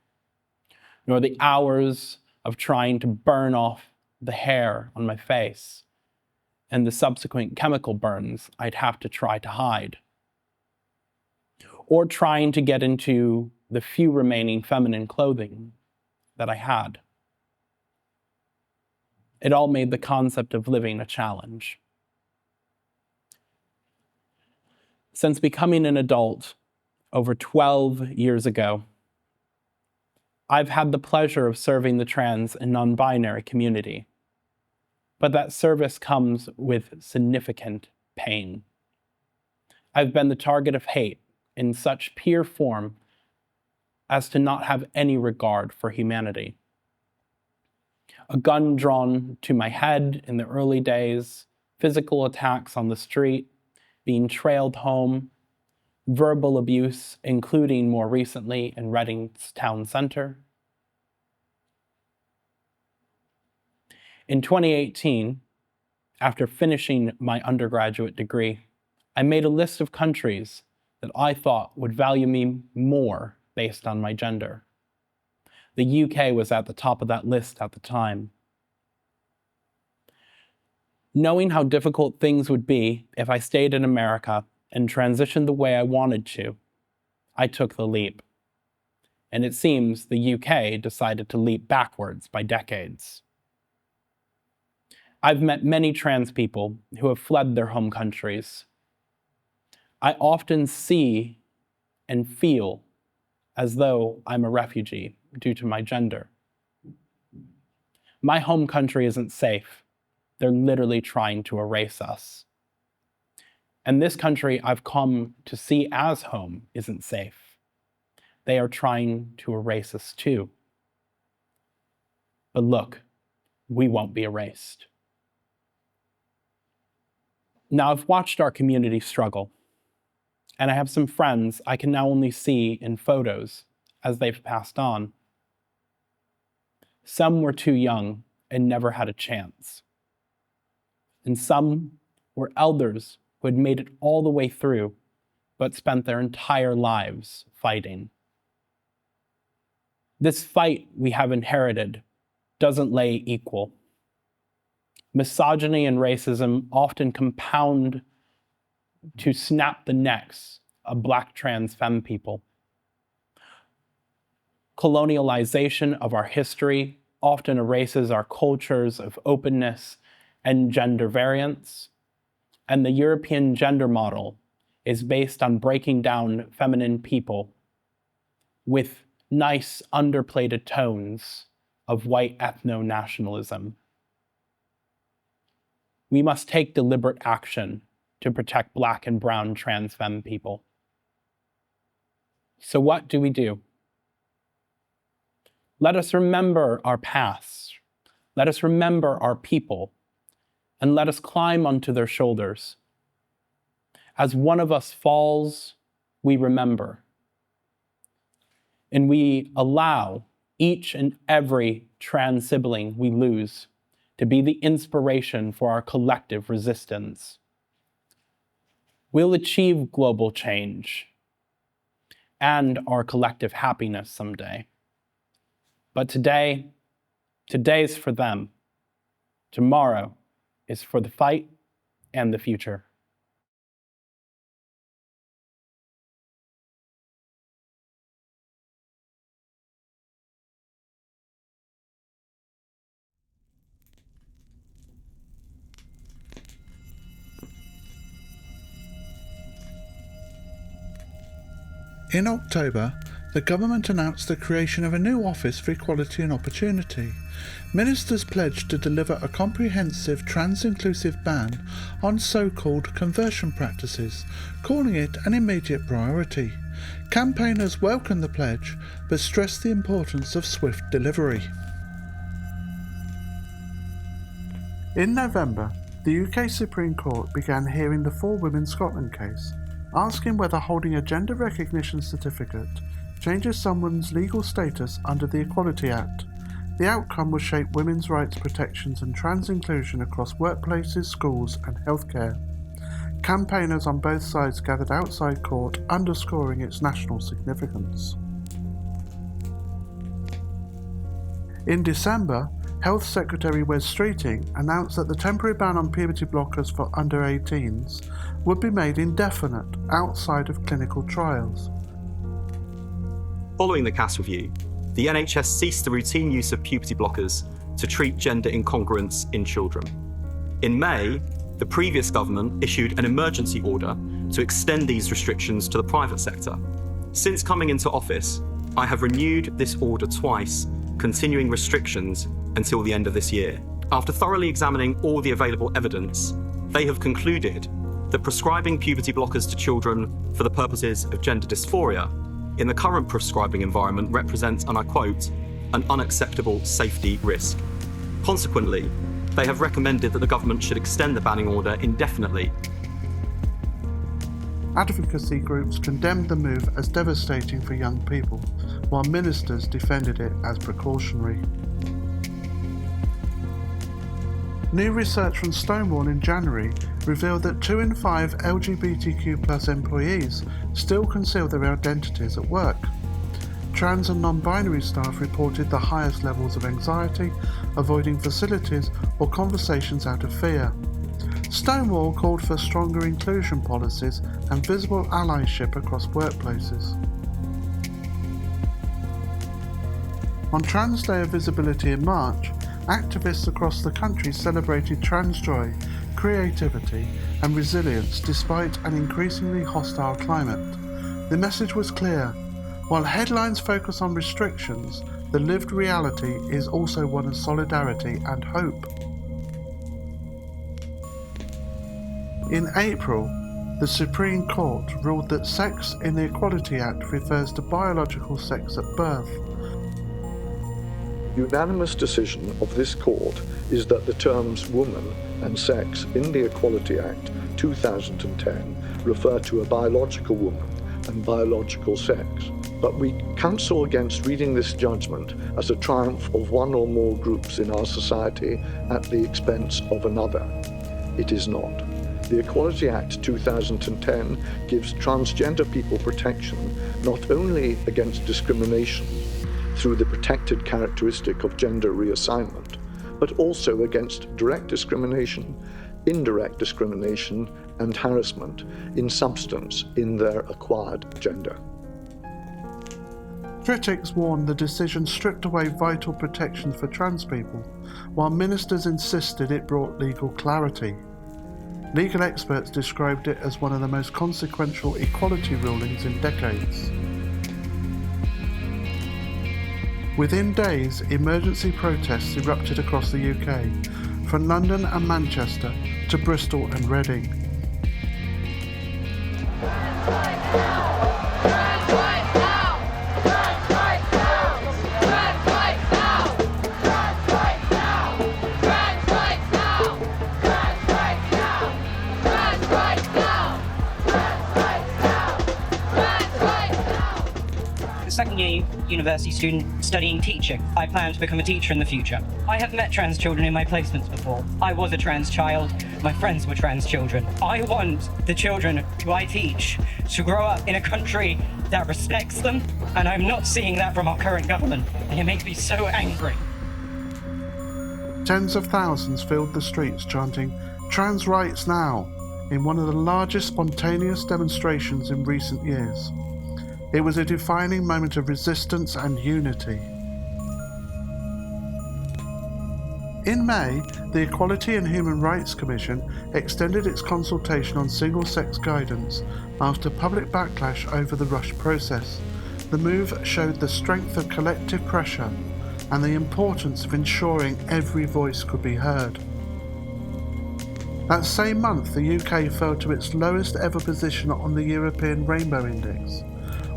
nor the hours of trying to burn off the hair on my face and the subsequent chemical burns I'd have to try to hide, or trying to get into the few remaining feminine clothing that I had. It all made the concept of living a challenge. Since becoming an adult over 12 years ago, I've had the pleasure of serving the trans and non-binary community, but that service comes with significant pain. I've been the target of hate in such pure form as to not have any regard for humanity. A gun drawn to my head in the early days, physical attacks on the street, being trailed home, verbal abuse, including more recently in Reading's town center. In 2018, after finishing my undergraduate degree, I made a list of countries that I thought would value me more based on my gender. The UK was at the top of that list at the time. Knowing how difficult things would be if I stayed in America and transitioned the way I wanted to, I took the leap. And it seems the UK decided to leap backwards by decades. I've met many trans people who have fled their home countries. I often see and feel as though I'm a refugee due to my gender. My home country isn't safe. They're literally trying to erase us. And this country I've come to see as home isn't safe. They are trying to erase us too. But look, we won't be erased. Now I've watched our community struggle, and I have some friends I can now only see in photos as they've passed on. Some were too young and never had a chance. And some were elders who had made it all the way through, but spent their entire lives fighting. This fight we have inherited doesn't lay equal. Misogyny and racism often compound to snap the necks of Black trans femme people. Colonialization of our history often erases our cultures of openness and gender variance, and the European gender model is based on breaking down feminine people with nice underplayed tones of white ethno-nationalism. We must take deliberate action to protect Black and brown trans femme people. So what do we do? Let us remember our past. Let us remember our people. and let us climb onto their shoulders. As one of us falls, we remember. And we allow each and every trans sibling we lose to be the inspiration for our collective resistance. We'll achieve global change and our collective happiness someday. But today's for them. Tomorrow is for the fight and the future. In October, the government announced the creation of a new Office for Equality and Opportunity. Ministers pledged to deliver a comprehensive trans-inclusive ban on so-called conversion practices, calling it an immediate priority. Campaigners welcomed the pledge, but stressed the importance of swift delivery. In November, the UK Supreme Court began hearing the 4 Women Scotland case, asking whether holding a gender recognition certificate changes someone's legal status under the Equality Act. The outcome will shape women's rights protections and trans inclusion across workplaces, schools and healthcare. Campaigners on both sides gathered outside court, underscoring its national significance. In December, Health Secretary Wes Streeting announced that the temporary ban on puberty blockers for under 18s would be made indefinite outside of clinical trials. Following the CAS review, the NHS ceased the routine use of puberty blockers to treat gender incongruence in children. In May, the previous government issued an emergency order to extend these restrictions to the private sector. Since coming into office, I have renewed this order twice, continuing restrictions until the end of this year. After thoroughly examining all the available evidence, they have concluded that prescribing puberty blockers to children for the purposes of gender dysphoria in the current prescribing environment represents, and I quote, an unacceptable safety risk. Consequently, they have recommended that the government should extend the banning order indefinitely. Advocacy groups condemned the move as devastating for young people, while ministers defended it as precautionary. New research from Stonewall in January revealed that 2 in 5 LGBTQ+ employees still conceal their identities at work. Trans and non-binary staff reported the highest levels of anxiety, avoiding facilities or conversations out of fear. Stonewall called for stronger inclusion policies and visible allyship across workplaces. On Trans Day of Visibility in March, activists across the country celebrated trans joy, creativity and resilience despite an increasingly hostile climate. The message was clear. While headlines focus on restrictions, the lived reality is also one of solidarity and hope. In April, the Supreme Court ruled that sex in the Equality Act refers to biological sex at birth. Unanimous decision of this court is that the terms woman and sex in the Equality Act 2010 refer to a biological woman and biological sex. But we counsel against reading this judgment as a triumph of one or more groups in our society at the expense of another. It is not. The Equality Act 2010 gives transgender people protection not only against discrimination through the protected characteristic of gender reassignment, but also against direct discrimination, indirect discrimination, and harassment in substance in their acquired gender. Critics warned the decision stripped away vital protections for trans people, while ministers insisted it brought legal clarity. Legal experts described it as one of the most consequential equality rulings in decades. Within days, emergency protests erupted across the UK, from London and Manchester to Bristol and Reading. a university student studying teaching. I plan to become a teacher in the future. I have met trans children in my placements before. I was a trans child. My friends were trans children. I want the children who I teach to grow up in a country that respects them, and I'm not seeing that from our current government, and it makes me so angry. Tens of thousands filled the streets chanting, "Trans rights now," in one of the largest spontaneous demonstrations in recent years. It was a defining moment of resistance and unity. In May, the Equality and Human Rights Commission extended its consultation on single-sex guidance after public backlash over the rush process. The move showed the strength of collective pressure and the importance of ensuring every voice could be heard. That same month, the UK fell to its lowest ever position on the European Rainbow Index.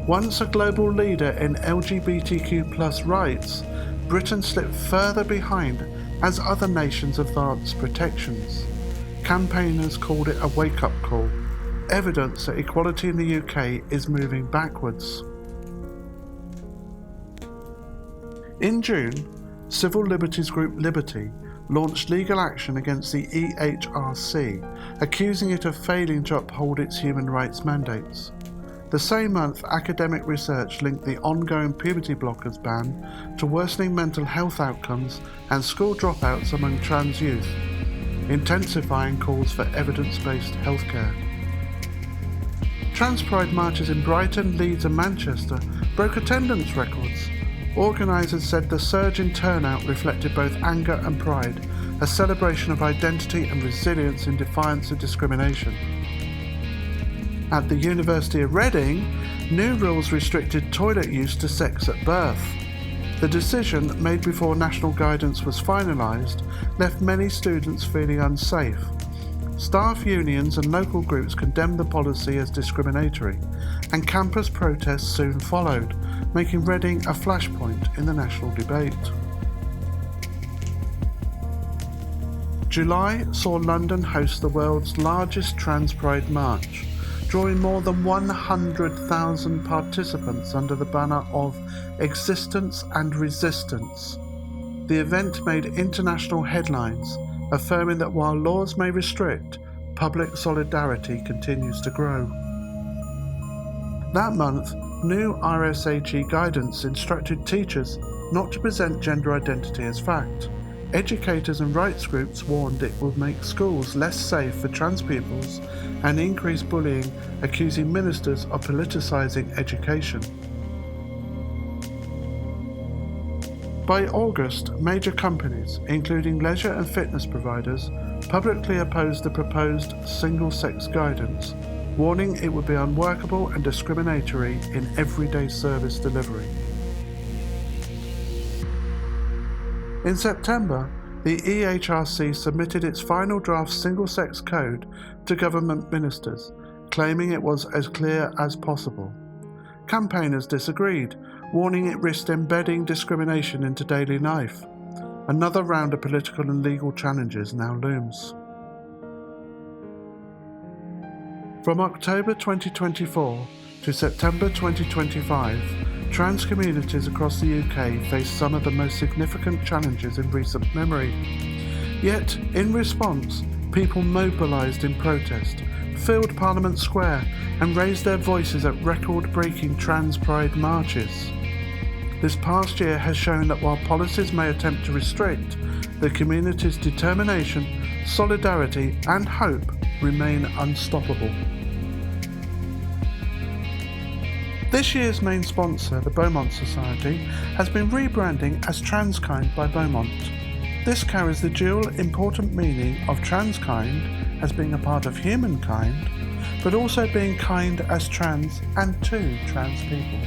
Once a global leader in LGBTQ+ rights, Britain slipped further behind as other nations advanced protections. Campaigners called it a wake-up call, evidence that equality in the UK is moving backwards. In June, civil liberties group Liberty launched legal action against the EHRC, accusing it of failing to uphold its human rights mandates. The same month, academic research linked the ongoing puberty blockers ban to worsening mental health outcomes and school dropouts among trans youth, intensifying calls for evidence-based healthcare. Trans Pride marches in Brighton, Leeds and Manchester broke attendance records. Organisers said the surge in turnout reflected both anger and pride, a celebration of identity and resilience in defiance of discrimination. At the University of Reading, new rules restricted toilet use to sex at birth. The decision, made before national guidance was finalised, left many students feeling unsafe. Staff unions and local groups condemned the policy as discriminatory, and campus protests soon followed, making Reading a flashpoint in the national debate. July saw London host the world's largest Trans Pride March, drawing more than 100,000 participants under the banner of Existence and Resistance. The event made international headlines, affirming that while laws may restrict, public solidarity continues to grow. That month, new RSHE guidance instructed teachers not to present gender identity as fact. Educators and rights groups warned it would make schools less safe for trans pupils and increase bullying, accusing ministers of politicising education. By August, major companies, including leisure and fitness providers, publicly opposed the proposed single-sex guidance, warning it would be unworkable and discriminatory in everyday service delivery. In September, the EHRC submitted its final draft single-sex code to government ministers, claiming it was as clear as possible. Campaigners disagreed, warning it risked embedding discrimination into daily life. Another round of political and legal challenges now looms. From October 2024 to September 2025, trans communities across the UK face some of the most significant challenges in recent memory. Yet, in response, people mobilised in protest, filled Parliament Square and raised their voices at record-breaking Trans Pride marches. This past year has shown that while policies may attempt to restrict, the community's determination, solidarity and hope remain unstoppable. This year's main sponsor, the Beaumont Society, has been rebranding as TransKind by Beaumont. This carries the dual important meaning of TransKind as being a part of humankind, but also being kind as trans and to trans people.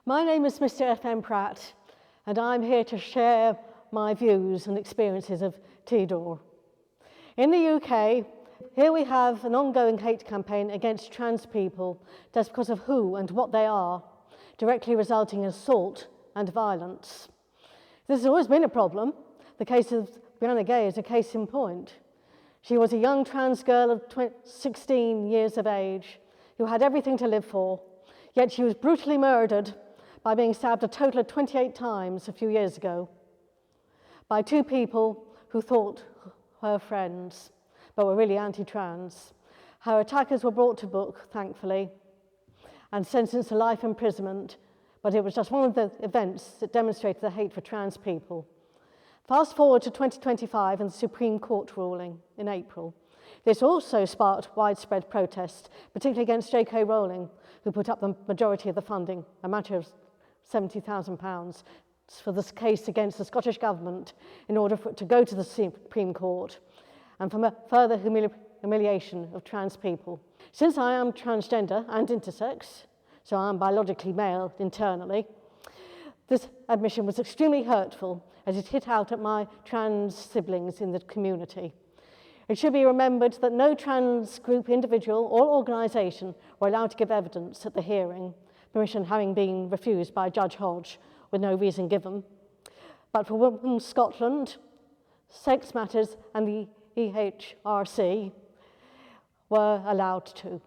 My name is Mr. F.M. Pratt, and I'm here to share my views and experiences of TDOR. In the UK, here we have an ongoing hate campaign against trans people just because of who and what they are, directly resulting in assault and violence. This has always been a problem. The case of Brianna Gay is a case in point. She was a young trans girl of 16 years of age who had everything to live for, yet she was brutally murdered by being stabbed a total of 28 times a few years ago by two people who thought her friends, but were really anti-trans. Her attackers were brought to book, thankfully, and sentenced to life imprisonment, but it was just one of the events that demonstrated the hate for trans people. Fast forward to 2025 and the Supreme Court ruling in April. This also sparked widespread protest, particularly against J.K. Rowling, who put up the majority of the funding, a matter of £70,000, for this case against the Scottish Government in order for it to go to the Supreme Court and for further humiliation of trans people. Since I am transgender and intersex, so I'm biologically male internally, this admission was extremely hurtful as it hit out at my trans siblings in the community. It should be remembered that no trans group, individual or organisation were allowed to give evidence at the hearing, permission having been refused by Judge Hodge with no reason given. But for Women Scotland, Sex Matters and the EHRC were allowed to.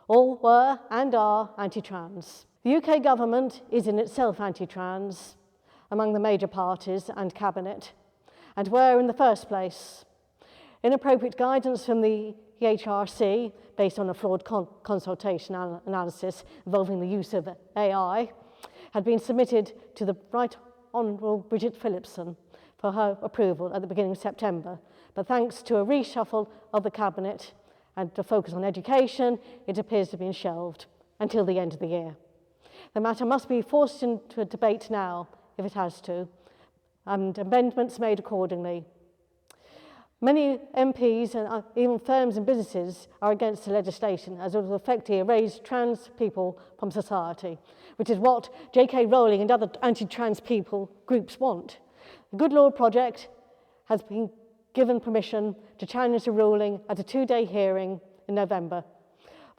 All were and are anti-trans. The UK government is in itself anti-trans among the major parties and cabinet, and were in the first place. Inappropriate guidance from the EHRC, based on a flawed consultation analysis involving the use of AI, had been submitted to the Right Honourable Bridget Phillipson for her approval at the beginning of September. But thanks to a reshuffle of the Cabinet and to focus on education, it appears to have been shelved until the end of the year. The matter must be forced into a debate now, if it has to, and amendments made accordingly. Many MPs and even firms and businesses are against the legislation as it will effectively erase trans people from society, which is what J.K. Rowling and other anti-trans people groups want. The Good Law Project has been given permission to challenge the ruling at a 2-day hearing in November.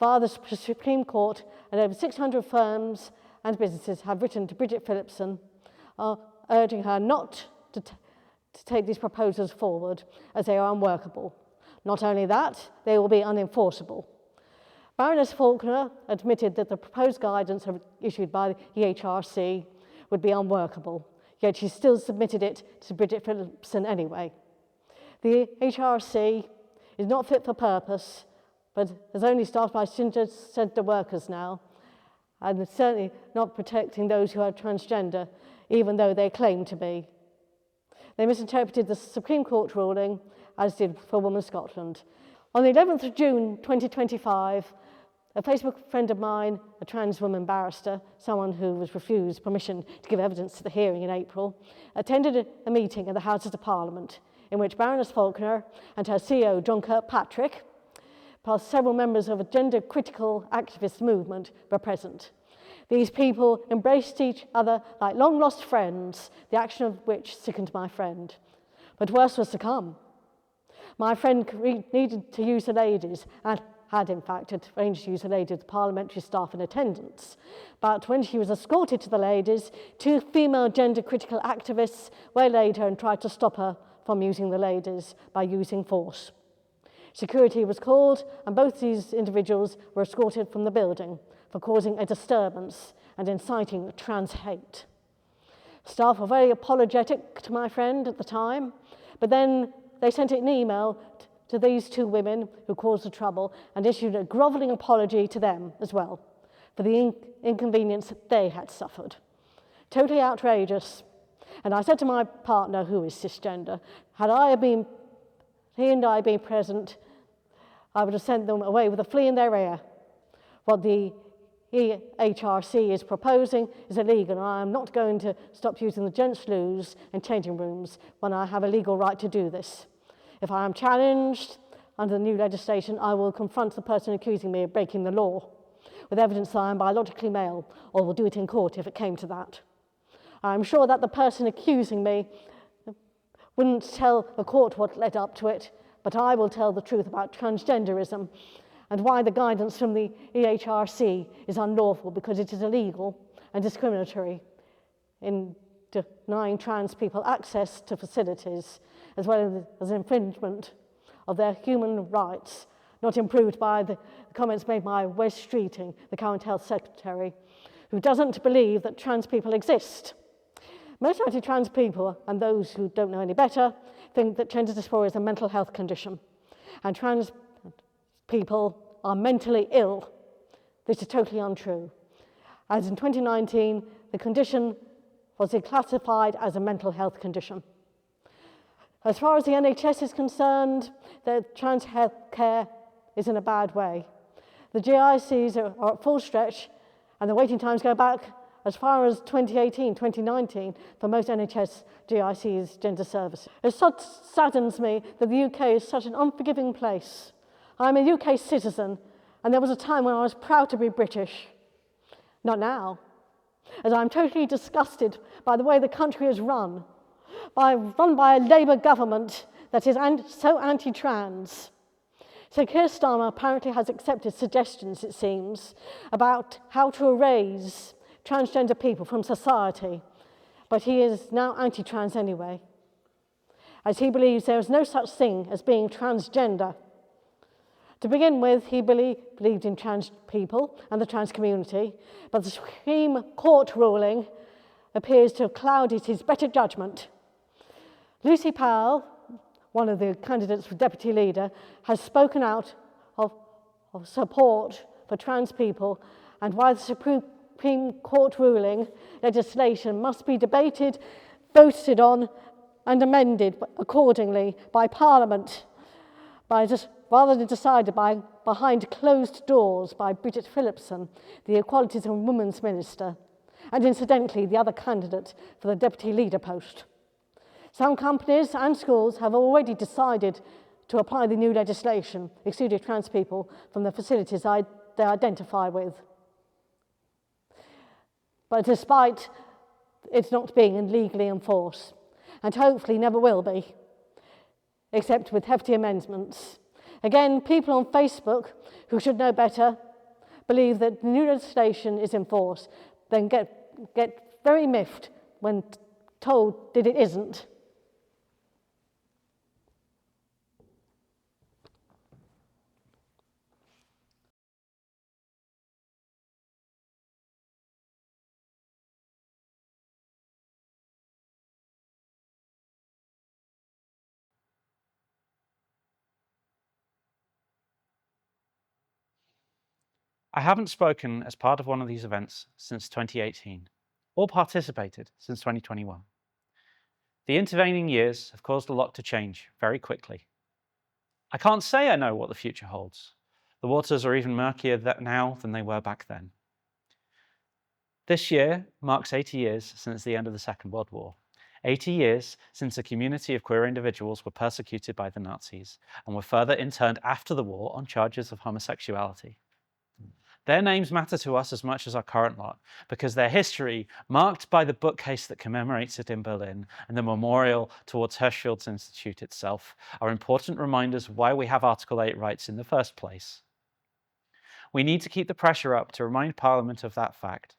Via the Supreme Court, and over 600 firms and businesses have written to Bridget Phillipson, urging her not to take these proposals forward as they are unworkable. Not only that, they will be unenforceable. Baroness Faulkner admitted that the proposed guidance issued by the EHRC would be unworkable, yet she still submitted it to Bridget Phillipson anyway. The EHRC is not fit for purpose, but is only staffed by gender workers now, and is certainly not protecting those who are transgender, even though they claim to be. They misinterpreted the Supreme Court ruling, as did for Women Scotland. On the 11th of June 2025, a Facebook friend of mine, a trans woman barrister, someone who was refused permission to give evidence to the hearing in April, attended a meeting in the Houses of Parliament in which Baroness Faulkner and her CEO, John Kirkpatrick, plus several members of a gender-critical activist movement were present. These people embraced each other like long-lost friends, the action of which sickened my friend. But worse was to come. My friend needed to use the ladies, and had in fact arranged to use the ladies with parliamentary staff in attendance. But when she was escorted to the ladies, two female gender-critical activists waylaid her and tried to stop her from using the ladies by using force. Security was called, and both these individuals were escorted from the building for causing a disturbance and inciting trans hate. Staff were very apologetic to my friend at the time, but then they sent an email to these two women who caused the trouble and issued a grovelling apology to them as well for the inconvenience that they had suffered. Totally outrageous. And I said to my partner, who is cisgender, he and I been present, I would have sent them away with a flea in their ear. What the EHRC is proposing is illegal, and I am not going to stop using the gents' loos and changing rooms when I have a legal right to do this. If I am challenged under the new legislation, I will confront the person accusing me of breaking the law. with evidence that I am biologically male, or will do it in court if it came to that. I'm sure that the person accusing me wouldn't tell the court what led up to it, but I will tell the truth about transgenderism and why the guidance from the EHRC is unlawful, because it is illegal and discriminatory in denying trans people access to facilities, as well as infringement of their human rights, not improved by the comments made by Wes Streeting, the current Health Secretary, who doesn't believe that trans people exist. Most anti-trans people, and those who don't know any better, think that gender dysphoria is a mental health condition, and trans people are mentally ill. This is totally untrue. As in 2019, the condition was classified as a mental health condition. As far as the NHS is concerned, the trans health care is in a bad way. The GICs are at full stretch, and the waiting times go back as far as 2018, 2019 for most NHS GICs gender services. It saddens me that the UK is such an unforgiving place. I'm a UK citizen, and there was a time when I was proud to be British. Not now, as I'm totally disgusted by the way the country is run by a Labour government that is so anti-trans. So Keir Starmer apparently has accepted suggestions, it seems, about how to erase transgender people from society, but he is now anti-trans anyway, as he believes there is no such thing as being transgender. To begin with, he believed in trans people and the trans community, but the Supreme Court ruling appears to have clouded his better judgment. Lucy Powell, one of the candidates for deputy leader, has spoken out of support for trans people and why the Supreme Court ruling legislation must be debated, voted on and amended accordingly by Parliament, rather than decided behind closed doors by Bridget Phillipson, the Equalities and Women's Minister, and incidentally the other candidate for the deputy leader post. Some companies and schools have already decided to apply the new legislation, excluding trans people from the facilities they identify with. But despite it not being legally enforced, and hopefully never will be, except with hefty amendments. Again, people on Facebook who should know better believe that the new legislation is enforced, then get very miffed when told that it isn't. I haven't spoken as part of one of these events since 2018, or participated since 2021. The intervening years have caused a lot to change very quickly. I can't say I know what the future holds. The waters are even murkier now than they were back then. This year marks 80 years since the end of the Second World War. 80 years since a community of queer individuals were persecuted by the Nazis and were further interned after the war on charges of homosexuality. Their names matter to us as much as our current lot, because their history, marked by the bookcase that commemorates it in Berlin and the memorial towards Hirschfeld's Institute itself, are important reminders of why we have Article 8 rights in the first place. We need to keep the pressure up to remind Parliament of that fact.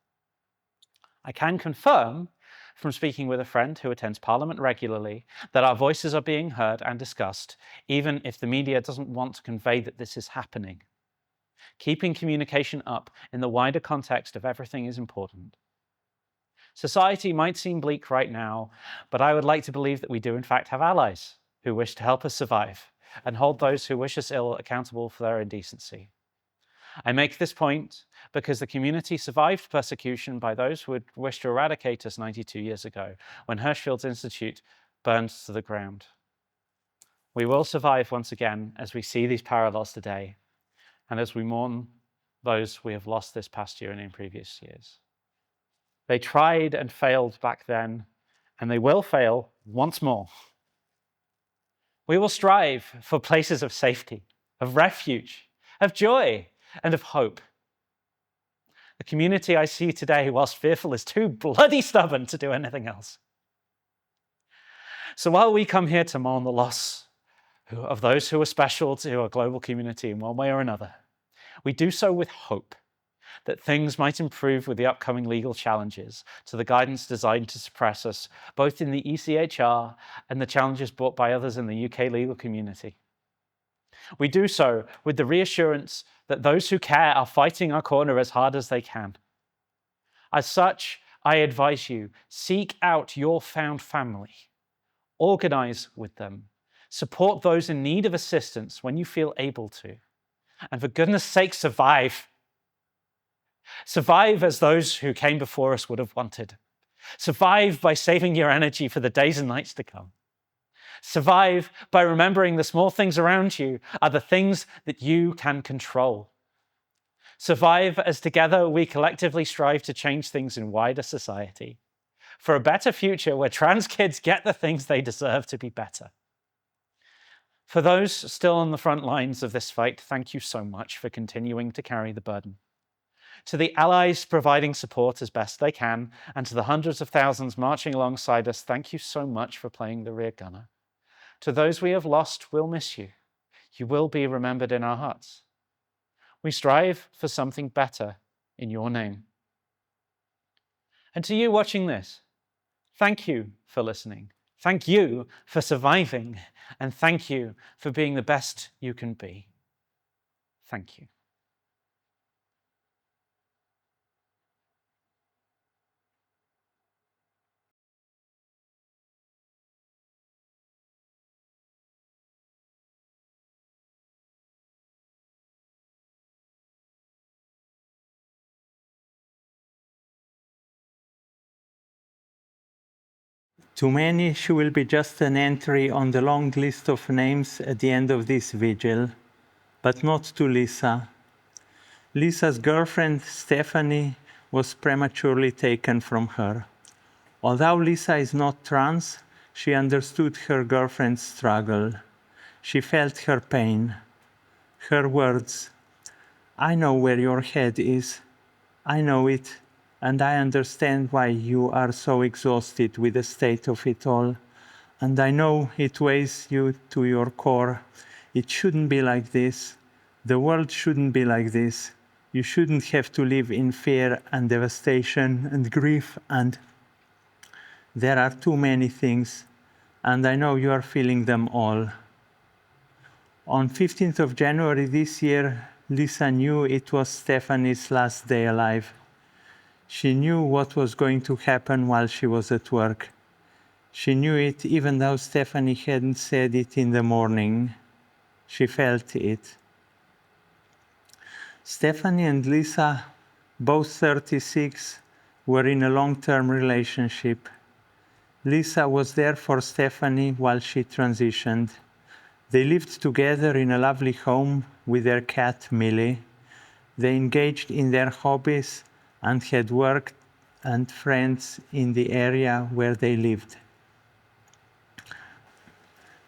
I can confirm, from speaking with a friend who attends Parliament regularly, that our voices are being heard and discussed, even if the media doesn't want to convey that this is happening. Keeping communication up in the wider context of everything is important. Society might seem bleak right now, but I would like to believe that we do in fact have allies who wish to help us survive and hold those who wish us ill accountable for their indecency. I make this point because the community survived persecution by those who would wish to eradicate us 92 years ago when Hirschfeld's Institute burned to the ground. We will survive once again as we see these parallels today, and as we mourn those we have lost this past year and in previous years. They tried and failed back then, and they will fail once more. We will strive for places of safety, of refuge, of joy, and of hope. A community I see today, whilst fearful, is too bloody stubborn to do anything else. So while we come here to mourn the loss of those who are special to our global community in one way or another, we do so with hope that things might improve with the upcoming legal challenges to the guidance designed to suppress us, both in the ECHR and the challenges brought by others in the UK legal community. We do so with the reassurance that those who care are fighting our corner as hard as they can. As such, I advise you, seek out your found family, organize with them, support those in need of assistance when you feel able to, and for goodness sake, survive. Survive as those who came before us would have wanted. Survive by saving your energy for the days and nights to come. Survive by remembering the small things around you are the things that you can control. Survive as together we collectively strive to change things in wider society for a better future where trans kids get the things they deserve to be better. For those still on the front lines of this fight, thank you so much for continuing to carry the burden. To the allies providing support as best they can, and to the hundreds of thousands marching alongside us, thank you so much for playing the rear gunner. To those we have lost, we'll miss you. You will be remembered in our hearts. We strive for something better in your name. And to you watching this, thank you for listening. Thank you for surviving. And thank you for being the best you can be. Thank you. To many, she will be just an entry on the long list of names at the end of this vigil, but not to Lisa. Lisa's girlfriend, Stephanie, was prematurely taken from her. Although Lisa is not trans, she understood her girlfriend's struggle. She felt her pain. Her words, "I know where your head is. I know it. And I understand why you are so exhausted with the state of it all. And I know it weighs you to your core. It shouldn't be like this. The world shouldn't be like this. You shouldn't have to live in fear and devastation and grief and there are too many things. And I know you are feeling them all." On 15th of January this year, Lisa knew it was Stephanie's last day alive. She knew what was going to happen while she was at work. She knew it even though Stephanie hadn't said it in the morning. She felt it. Stephanie and Lisa, both 36, were in a long-term relationship. Lisa was there for Stephanie while she transitioned. They lived together in a lovely home with their cat, Millie. They engaged in their hobbies and had work and friends in the area where they lived.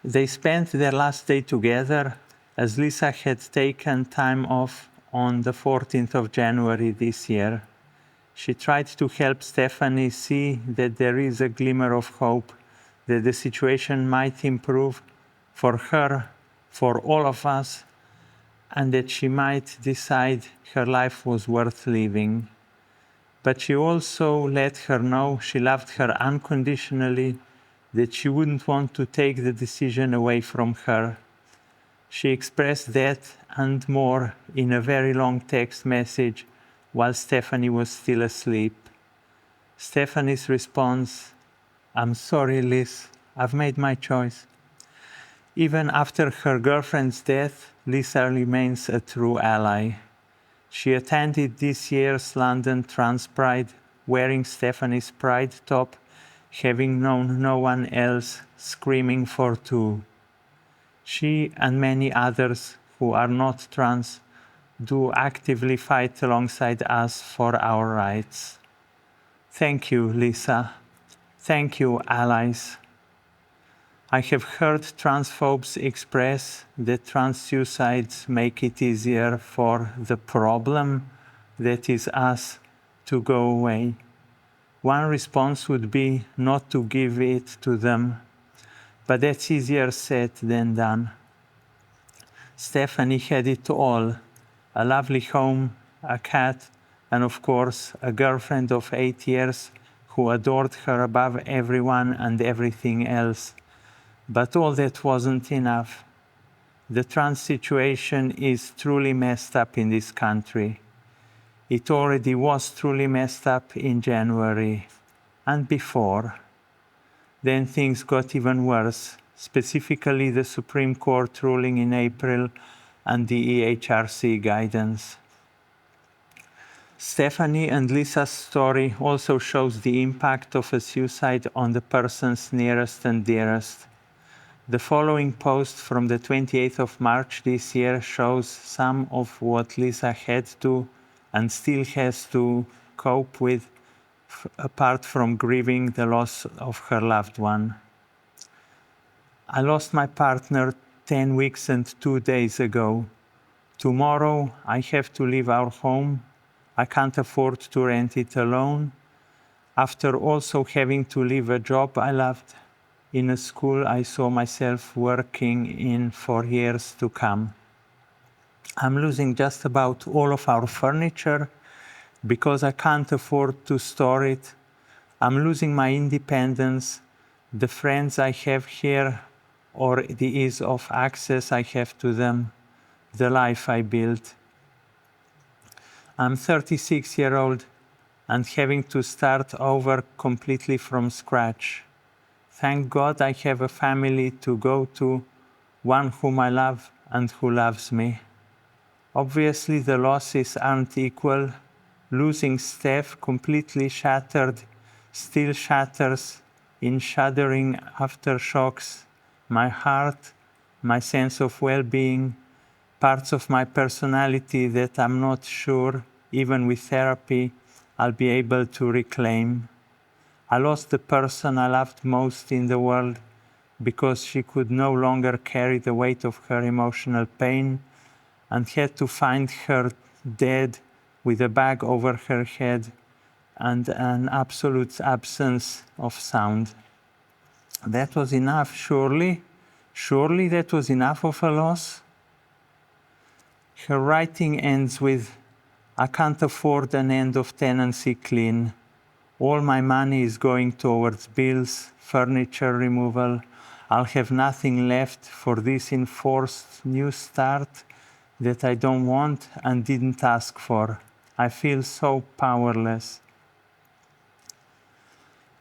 They spent their last day together as Lisa had taken time off on the 14th of January this year. She tried to help Stephanie see that there is a glimmer of hope, that the situation might improve for her, for all of us, and that she might decide her life was worth living. But she also let her know she loved her unconditionally, that she wouldn't want to take the decision away from her. She expressed that and more in a very long text message while Stephanie was still asleep. Stephanie's response, "I'm sorry, Liz, I've made my choice." Even after her girlfriend's death, Lisa remains a true ally. She attended this year's London Trans Pride wearing Stephanie's pride top, having known no one else, screaming for two. She and many others who are not trans do actively fight alongside us for our rights. Thank you, Lisa. Thank you, allies. I have heard transphobes express that trans suicides make it easier for the problem that is us, to go away. One response would be not to give it to them, but that's easier said than done. Stephanie had it all: a lovely home, a cat, and of course, a girlfriend of 8 years who adored her above everyone and everything else. But all that wasn't enough. The trans situation is truly messed up in this country. It already was truly messed up in January and before. Then things got even worse, specifically the Supreme Court ruling in April and the EHRC guidance. Stephanie and Lisa's story also shows the impact of a suicide on the person's nearest and dearest. The following post from the 28th of March this year shows some of what Lisa had to and still has to cope with, apart from grieving the loss of her loved one. I lost my partner 10 weeks and 2 days ago. Tomorrow I have to leave our home. I can't afford to rent it alone. After also having to leave a job I loved in a school I saw myself working in for years to come. I'm losing just about all of our furniture because I can't afford to store it. I'm losing my independence, the friends I have here, or the ease of access I have to them, the life I built. I'm 36-year-old and having to start over completely from scratch. Thank God I have a family to go to, one whom I love and who loves me. Obviously the losses aren't equal. Losing Steph completely shattered, still shatters in shuddering aftershocks my heart, my sense of well-being, parts of my personality that I'm not sure, even with therapy, I'll be able to reclaim. I lost the person I loved most in the world because she could no longer carry the weight of her emotional pain and had to find her dead with a bag over her head and an absolute absence of sound. That was enough, surely? Surely that was enough of a loss? Her writing ends with, I can't afford an end of tenancy clean. All my money is going towards bills, furniture removal. I'll have nothing left for this enforced new start that I don't want and didn't ask for. I feel so powerless.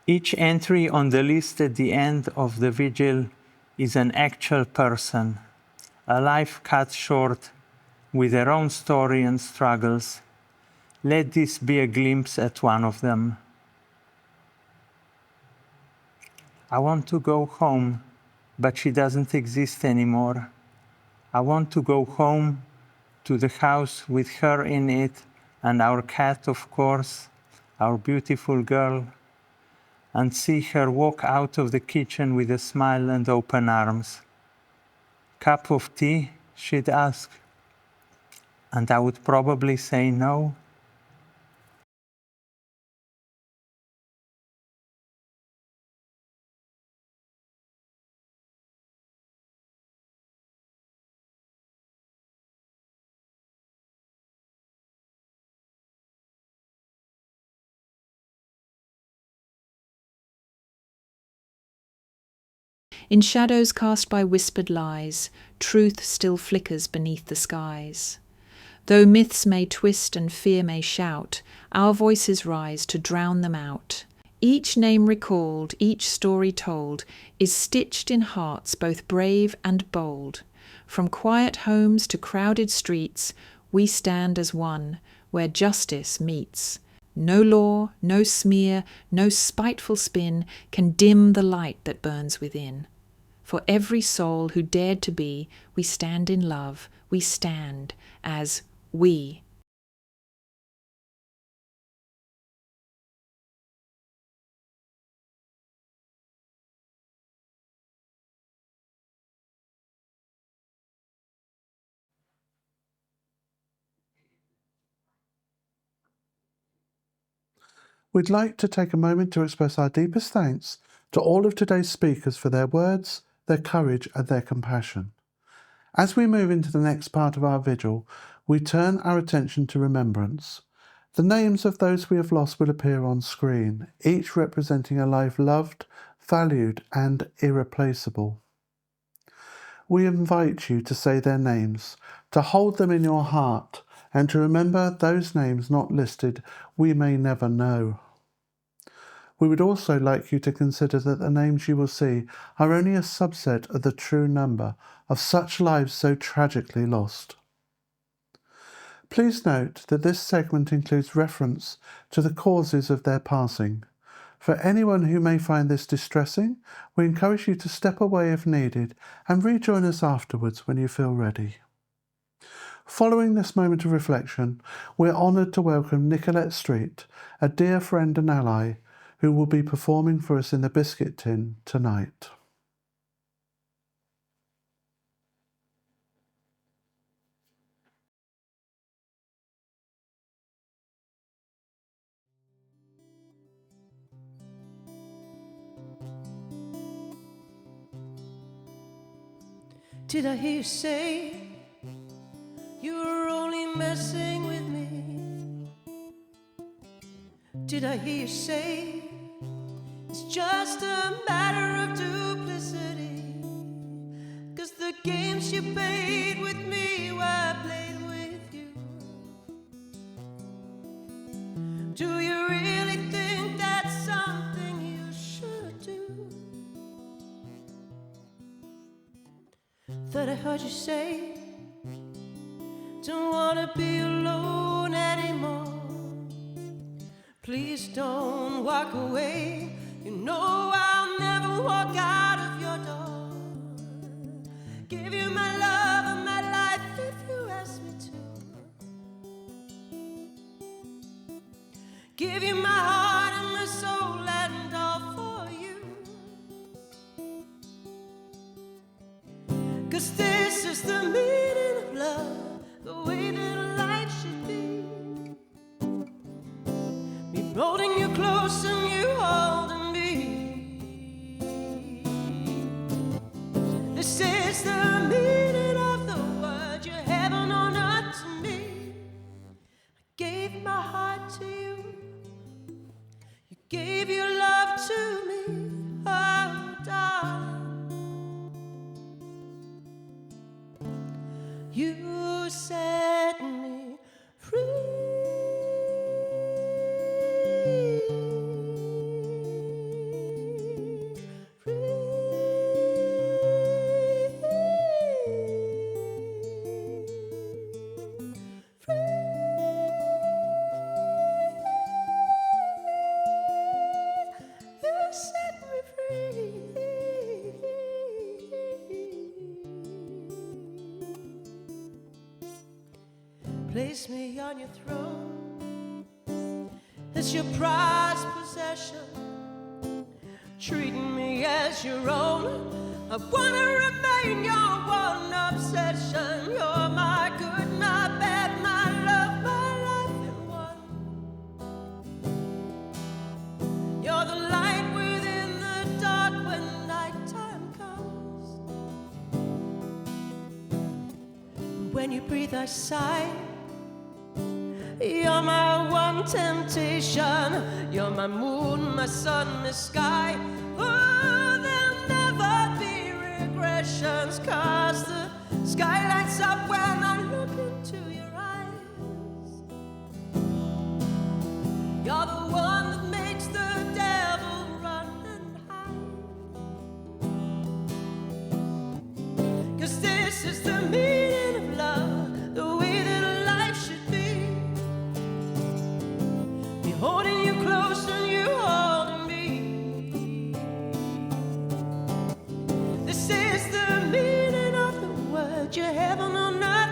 Each entry on the list at the end of the vigil is an actual person, a life cut short with their own story and struggles. Let this be a glimpse at one of them. I want to go home, but she doesn't exist anymore. I want to go home to the house with her in it and our cat, of course, our beautiful girl, and see her walk out of the kitchen with a smile and open arms. Cup of tea, she'd ask, and I would probably say no. In shadows cast by whispered lies, truth still flickers beneath the skies. Though myths may twist and fear may shout, our voices rise to drown them out. Each name recalled, each story told, is stitched in hearts both brave and bold. From quiet homes to crowded streets, we stand as one, where justice meets. No law, no smear, no spiteful spin can dim the light that burns within. For every soul who dared to be, we stand in love, we stand as we. We'd like to take a moment to express our deepest thanks to all of today's speakers for their words, their courage and their compassion. As we move into the next part of our vigil, we turn our attention to remembrance. The names of those we have lost will appear on screen, each representing a life loved, valued and irreplaceable. We invite you to say their names, to hold them in your heart, and to remember those names not listed we may never know. We would also like you to consider that the names you will see are only a subset of the true number of such lives so tragically lost. Please note that this segment includes reference to the causes of their passing. For anyone who may find this distressing, we encourage you to step away if needed and rejoin us afterwards when you feel ready. Following this moment of reflection, we're honoured to welcome Nicolette Street, a dear friend and ally, who will be performing for us in the Biscuit Tin tonight. Did I hear you say you were only messing with me? Did I hear you say it's just a matter of duplicity? 'Cause the games you played with me were played with you. Do you really think that's something you should do? Thought I heard you say don't wanna be alone anymore. Please don't walk away. You know I'll never walk out of your door. Give you my love and my life if you ask me to. Give you my heart and my soul and all for you. 'Cause this is the meaning of love, the way that life should be. Me holding you close and you holding me. This is the meaning of the word, you're heaven on earth to me. I gave my heart to you, you gave your love to me, oh darling. You set me free. Place me on your throne as your prized possession, treating me as your own. I wanna remain your one obsession. You're my good, my bad, my love, my life in one. You're the light within the dark when nighttime comes. When you breathe, I sigh. You're my one temptation. You're my moon, my sun, my sky. Oh, there'll never be regressions, 'cause the sky lights up when I look into your eyes. You're the one that makes the devil run and hide. 'Cause this is the meaning of love, the way that life should be. Holding you close and you holding me. This is the meaning of the word, you're heaven on earth.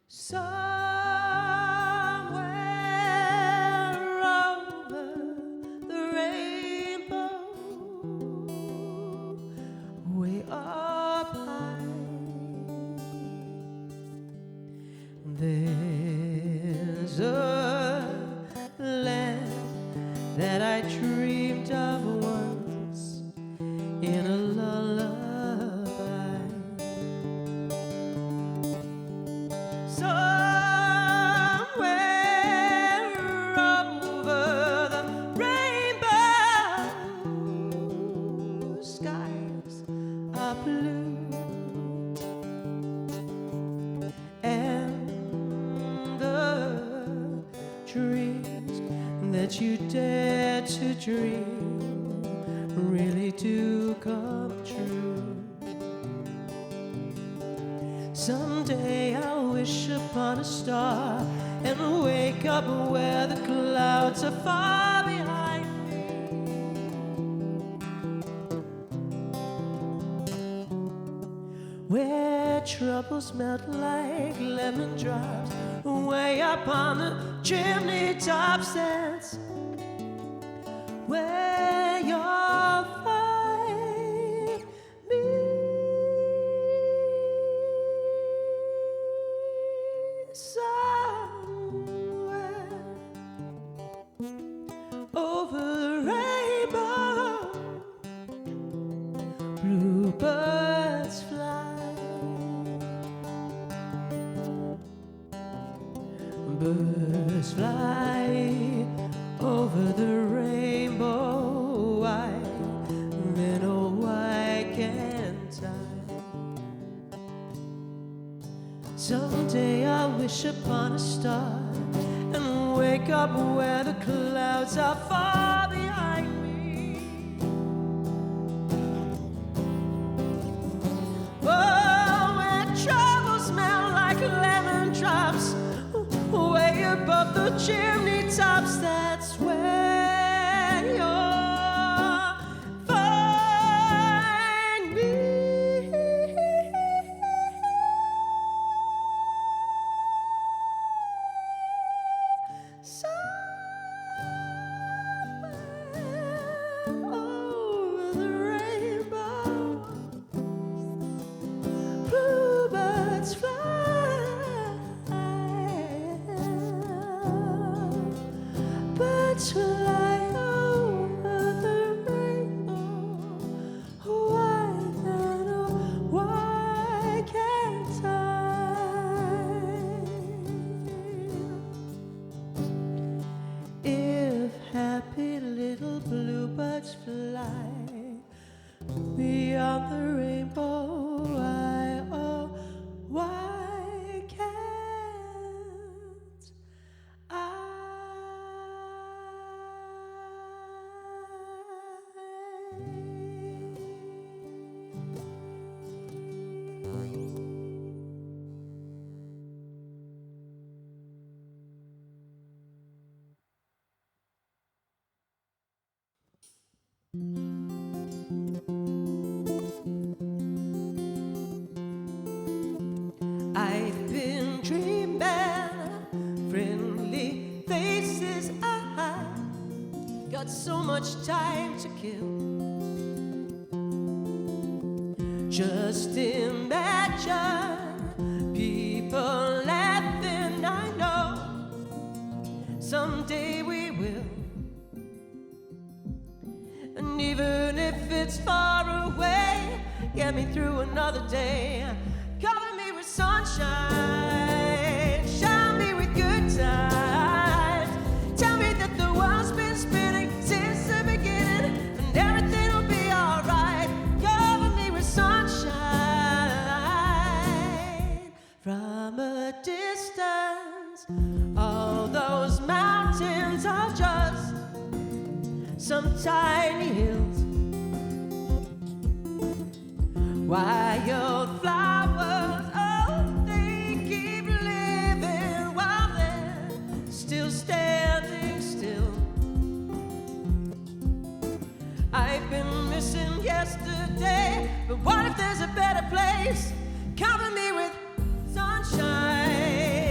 Somewhere over the rainbow, way up high, there's a land that I dreamed of once in a lullaby. Somewhere over the rainbow, skies are blue, and the dreams that you dare to dream really do come true. Someday I'll wish upon a star and wake up where the clouds are far behind me. Where troubles melt like lemon drops, way up on the chimney tops, that's where you'll find me. Somewhere over the rainbow, bluebirds fly, birds fly over the rainbow. Why then, oh, why can't I? Someday I'll wish upon a star and wake up where the clouds are far behind me. Oh, where troubles smell like lemon drops, way above the chimney tops, that's where you'll find me. Somewhere over the rainbow, bluebirds fly, birds fly over the rainbow. Why then, oh, why can't I? If happy little bluebirds fly beyond the rainbow, why, oh, why can't I? I've been dreaming, friendly faces. I got so much time to kill. Just imagine people laughing. I know someday we will. And even if it's far away, get me through another day. Cover me with sunshine, shine me with good times. Tell me that the world's been spinning since the beginning, and everything will be alright. Cover me with sunshine. From a distance, all those mountains are just some tiny hills. Wildflowers, oh, they keep living while they're still standing still. I've been missing yesterday, but what if there's a better place? Cover me with sunshine.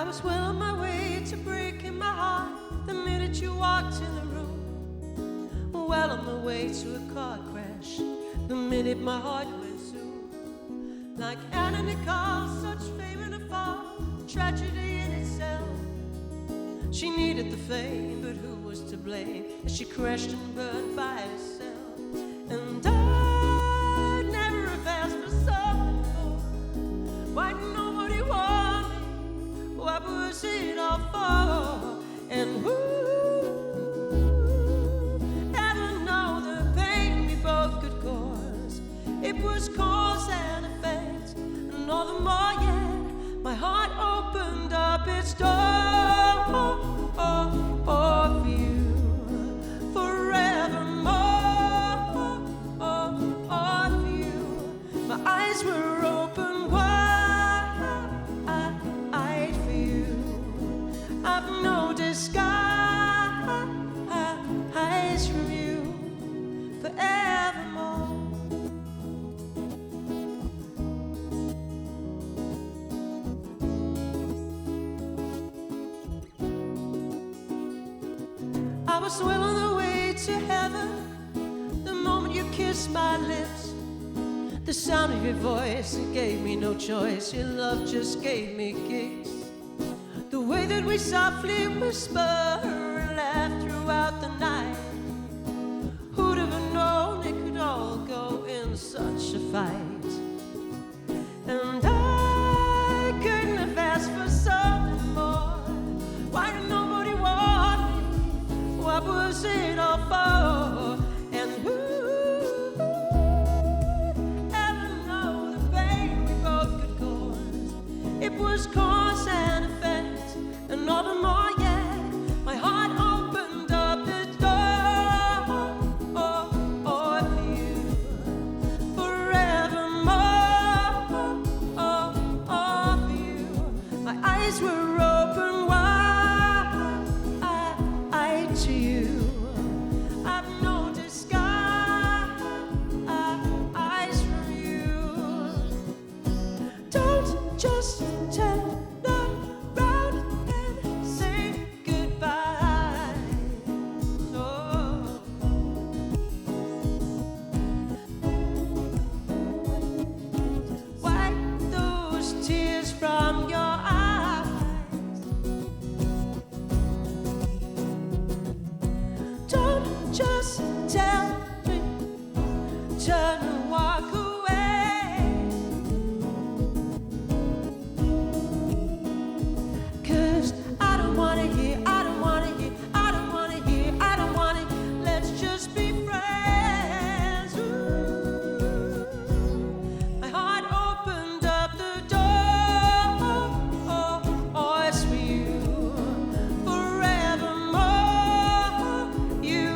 I was well on my way to breaking my heart the minute you walked in the room. Well on my way to a car crash the minute my heart went zoom. Like Anna Nicole, such fame in a fall, tragedy in itself. She needed the fame, but who was to blame as she crashed and burned by herself? And I never have asked for something more. Why did nobody want me? What was it all for? And who ever know the pain we both could cause? It was cause and effect, and all the more yet, my heart opened up its door. Of you forevermore, of you. My eyes were open wide for you. I've no disguise from you forevermore. I was well on the way to heaven the moment you kissed my lips. The sound of your voice, it gave me no choice. Your love just gave me kicks. The way that we softly whisper and laugh throughout the night. Who'd ever known it could all go in such a fight? And I couldn't have asked for something more. Why did nobody want me? What was it all for? And who ever know the pain we both could cause? It was cause and effect, and all the more yet, my heart opened up the door for you forevermore. Of you, my eyes were open wide to you. I've no disguise from you. Don't just turn around and say goodbye. No. Wipe those tears from your eyes. Don't just tell me, turn and walk away. 'Cause I don't wanna hear, I don't wanna hear, I don't wanna hear, I don't wanna hear. Let's just be friends. Ooh. My heart opened up the door. It's for you forevermore. You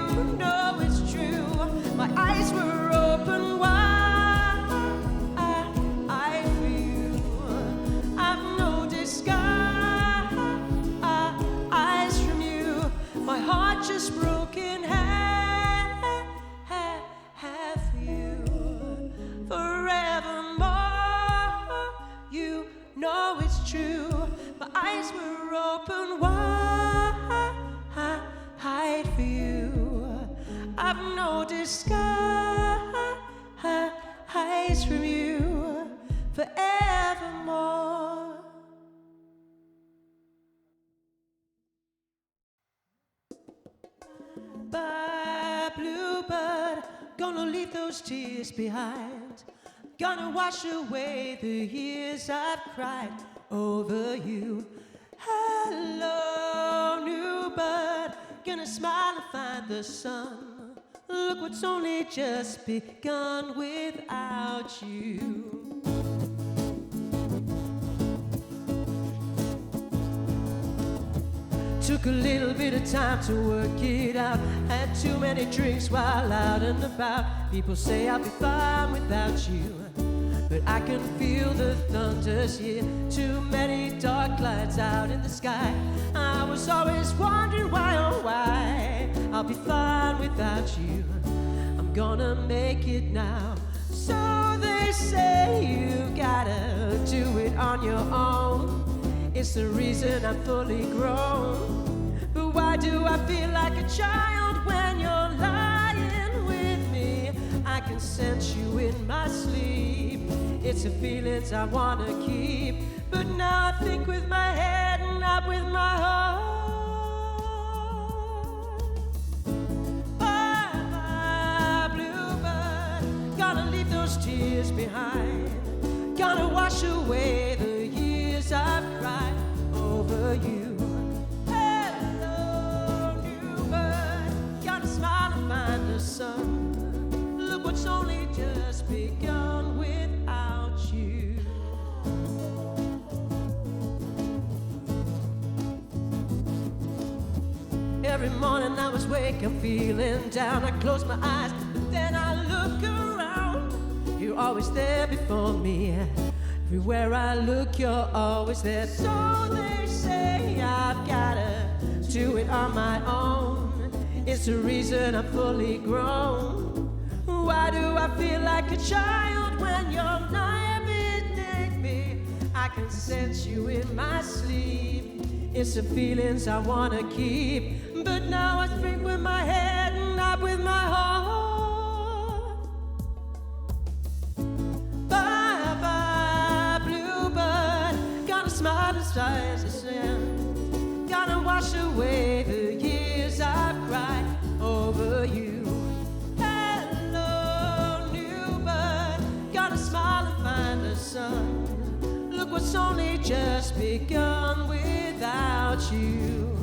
know it's true. My eyes were open wide for you. I've no disguise from you. My heart just broke in half for you forevermore. You know it's true. My eyes were open wide for you. I've no disguise from you forevermore. Bye, bluebird, gonna leave those tears behind. Gonna wash away the years I've cried over you. Hello, new bird, gonna smile and find the sun. Look what's only just begun without you. Took a little bit of time to work it out. Had too many drinks while out and about. People say I'll be fine without you, but I can feel the thunders here. Too many dark lights out in the sky. I was always wondering why, oh why. I'll be fine without you. I'm gonna make it now. So they say you gotta do it on your own. It's the reason I'm fully grown. But why do I feel like a child when you're lying with me? I can sense you in my sleep. It's the feelings I wanna keep. But now I think with my head and not with my heart. Bye-bye, bluebird. Gonna leave those tears behind. Gonna wash away the years I've cried over you. Hello, new bird. Gotta smile and find the sun. Look what's only just begun without you. Every morning I was waking, feeling down. I close my eyes, but then I look around. You're always there before me. Everywhere I look, you're always there. So they say I've gotta do it on my own. It's the reason I'm fully grown. Why do I feel like a child when you're not beneath me? I can sense you in my sleep. It's the feelings I wanna keep. But now I speak with my head and not with my heart. Bye-bye, bluebird. Gonna smile as high as the sun. Gonna wash away the years I've cried over you. Hello, new bird. Gonna smile and find the sun. Look what's only just begun without you.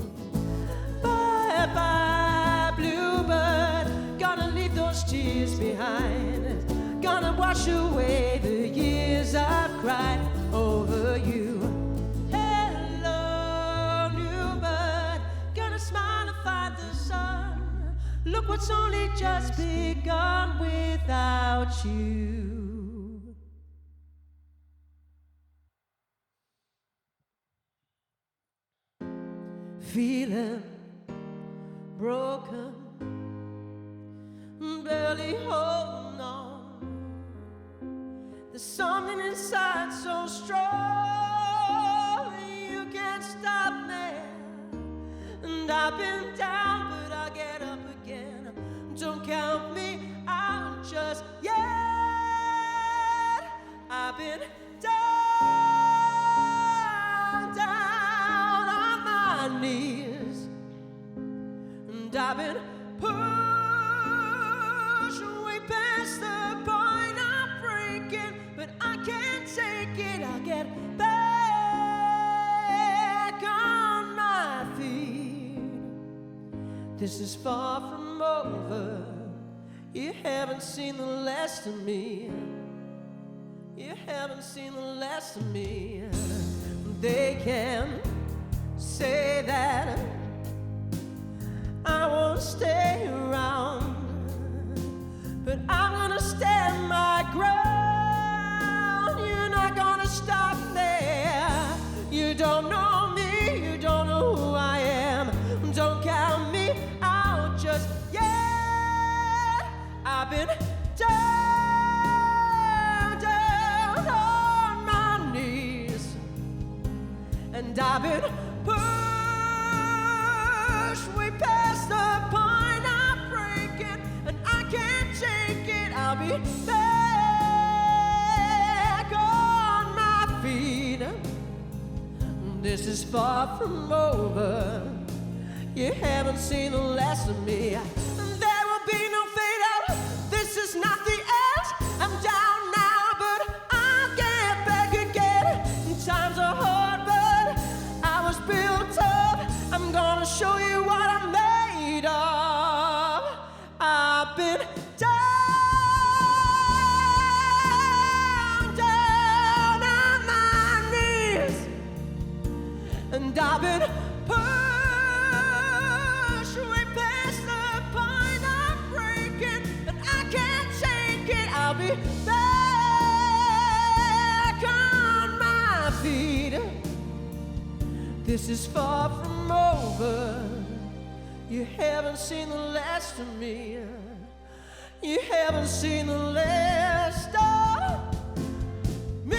Bye-bye, bluebird. Gonna leave those tears behind. Gonna wash away the years I've cried over you. Hello, new bird. Gonna smile and find the sun. Look what's only just begun without you. Feeling broken, barely holding on. There's something inside so strong, you can't stop me. And I've been down, but I'll get up again. Don't count me out just yet. I've been down, down on my knees. And I've been pushed way past the point of breaking, but I can't take it. I'll get back on my feet. This is far from over. You haven't seen the last of me. You haven't seen the last of me. They can say that I won't stay around, but I'm gonna stand my ground. You're not gonna stop there. You don't know me, you don't know who I am. Don't count me out just yet. I've been down, down on my knees, and I've been pushed way past the point of breaking, and I can't take it. I'll be back on my feet. This is far from over. You haven't seen the last of me. There will be no fade out. This is not the end. I'm down now, but I'll get back again. Times are hard, but I was built up. I'm gonna show you what I'm made of. I've been down, down on my knees, and I've been pushed way past the point of breaking, and I can't take it. I'll be back on my feet. This is far from over. You haven't seen the last of me. You haven't seen the last of me.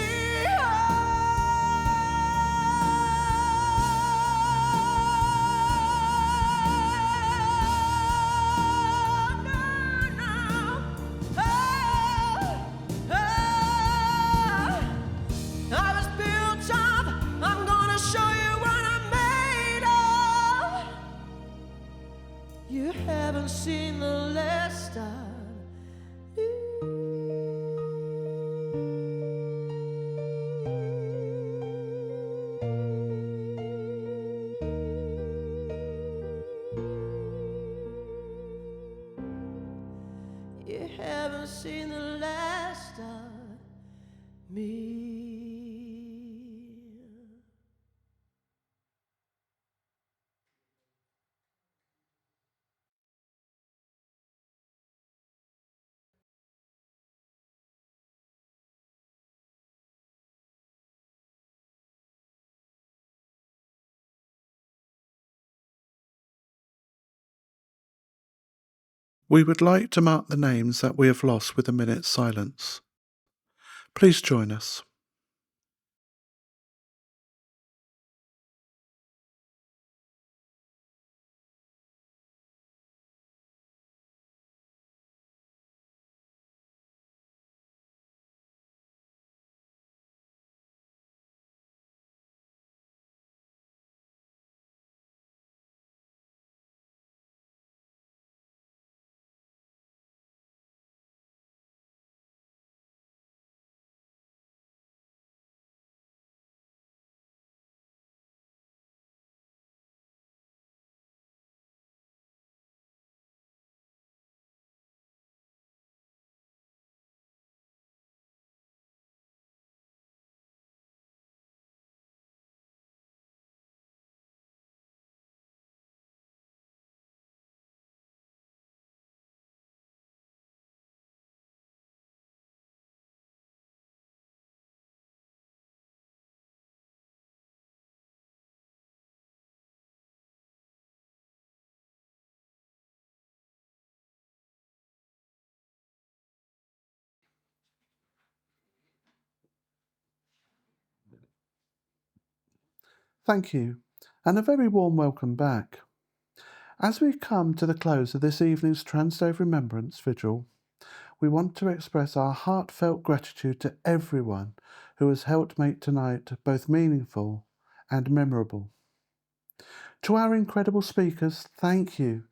You haven't seen the last of you haven't seen the last of me. We would like to mark the names that we have lost with a minute's silence. Please join us. Thank you, and a very warm welcome back. As we come to the close of this evening's Trans Day of Remembrance Vigil, we want to express our heartfelt gratitude to everyone who has helped make tonight both meaningful and memorable. To our incredible speakers, thank you.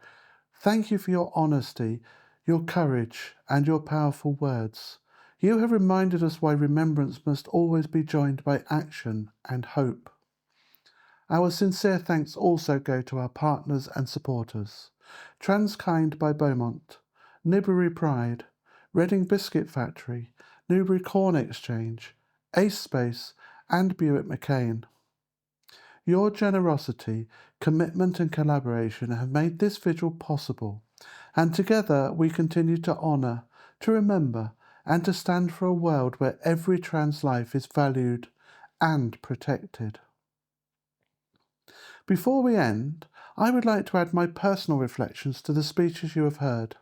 Thank you for your honesty, your courage, and your powerful words. You have reminded us why remembrance must always be joined by action and hope. Our sincere thanks also go to our partners and supporters, TransKind by Beaumont, Newbury Pride, Reading Biscuit Factory, Newbury Corn Exchange, Ace Space, and Buick McCain. Your generosity, commitment and collaboration have made this vigil possible, and together we continue to honour, to remember, and to stand for a world where every trans life is valued and protected. Before we end, I would like to add my personal reflections to the speeches you have heard.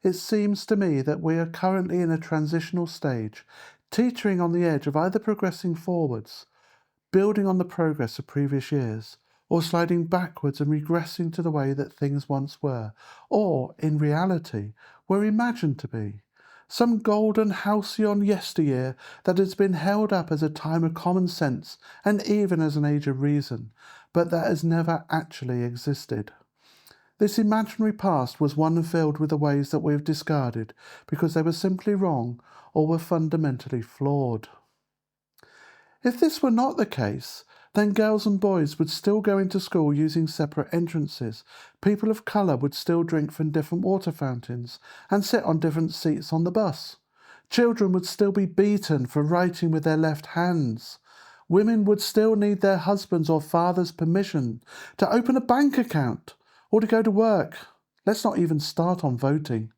It seems to me that we are currently in a transitional stage, teetering on the edge of either progressing forwards, building on the progress of previous years, or sliding backwards and regressing to the way that things once were, or, in reality, were imagined to be. Some golden halcyon yesteryear that has been held up as a time of common sense and even as an age of reason, but that has never actually existed. This imaginary past was one filled with the ways that we have discarded because they were simply wrong or were fundamentally flawed. If this were not the case, then girls and boys would still go into school using separate entrances, people of colour would still drink from different water fountains and sit on different seats on the bus. Children would still be beaten for writing with their left hands. Women would still need their husband's or father's permission to open a bank account or to go to work. Let's not even start on voting.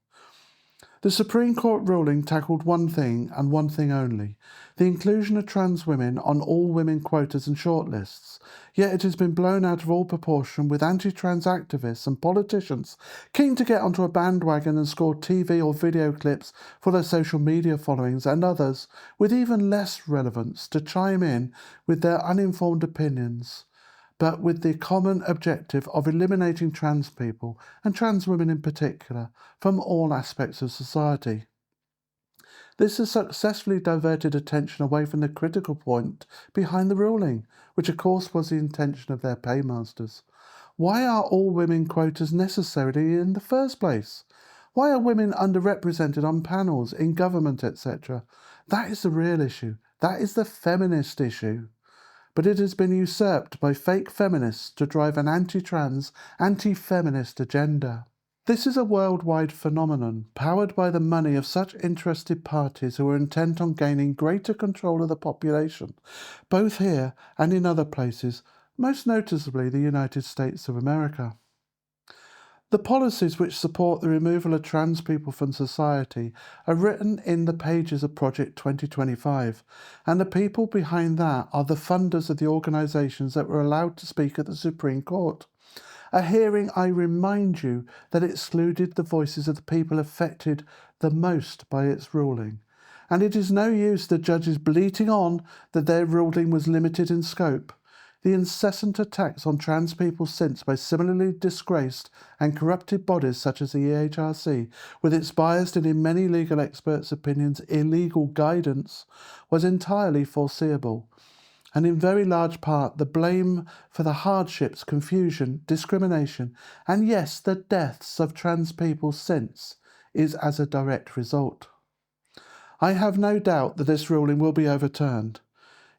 The Supreme Court ruling tackled one thing and one thing only, the inclusion of trans women on all women quotas and shortlists, yet it has been blown out of all proportion with anti-trans activists and politicians keen to get onto a bandwagon and score TV or video clips for their social media followings, and others with even less relevance to chime in with their uninformed opinions, but with the common objective of eliminating trans people, and trans women in particular, from all aspects of society. This has successfully diverted attention away from the critical point behind the ruling, which of course was the intention of their paymasters. Why are all women quotas necessary in the first place? Why are women underrepresented on panels, in government, etc.? That is the real issue. That is the feminist issue. But it has been usurped by fake feminists to drive an anti-trans, anti-feminist agenda. This is a worldwide phenomenon, powered by the money of such interested parties who are intent on gaining greater control of the population, both here and in other places, most noticeably the United States of America. The policies which support the removal of trans people from society are written in the pages of Project 2025, and the people behind that are the funders of the organisations that were allowed to speak at the Supreme Court. A hearing, I remind you, that excluded the voices of the people affected the most by its ruling. And it is no use the judges bleating on that their ruling was limited in scope. The incessant attacks on trans people since by similarly disgraced and corrupted bodies such as the EHRC, with its biased and in many legal experts' opinions illegal guidance, was entirely foreseeable. And in very large part the blame for the hardships, confusion, discrimination, and yes, the deaths of trans people since is as a direct result. I have no doubt that this ruling will be overturned.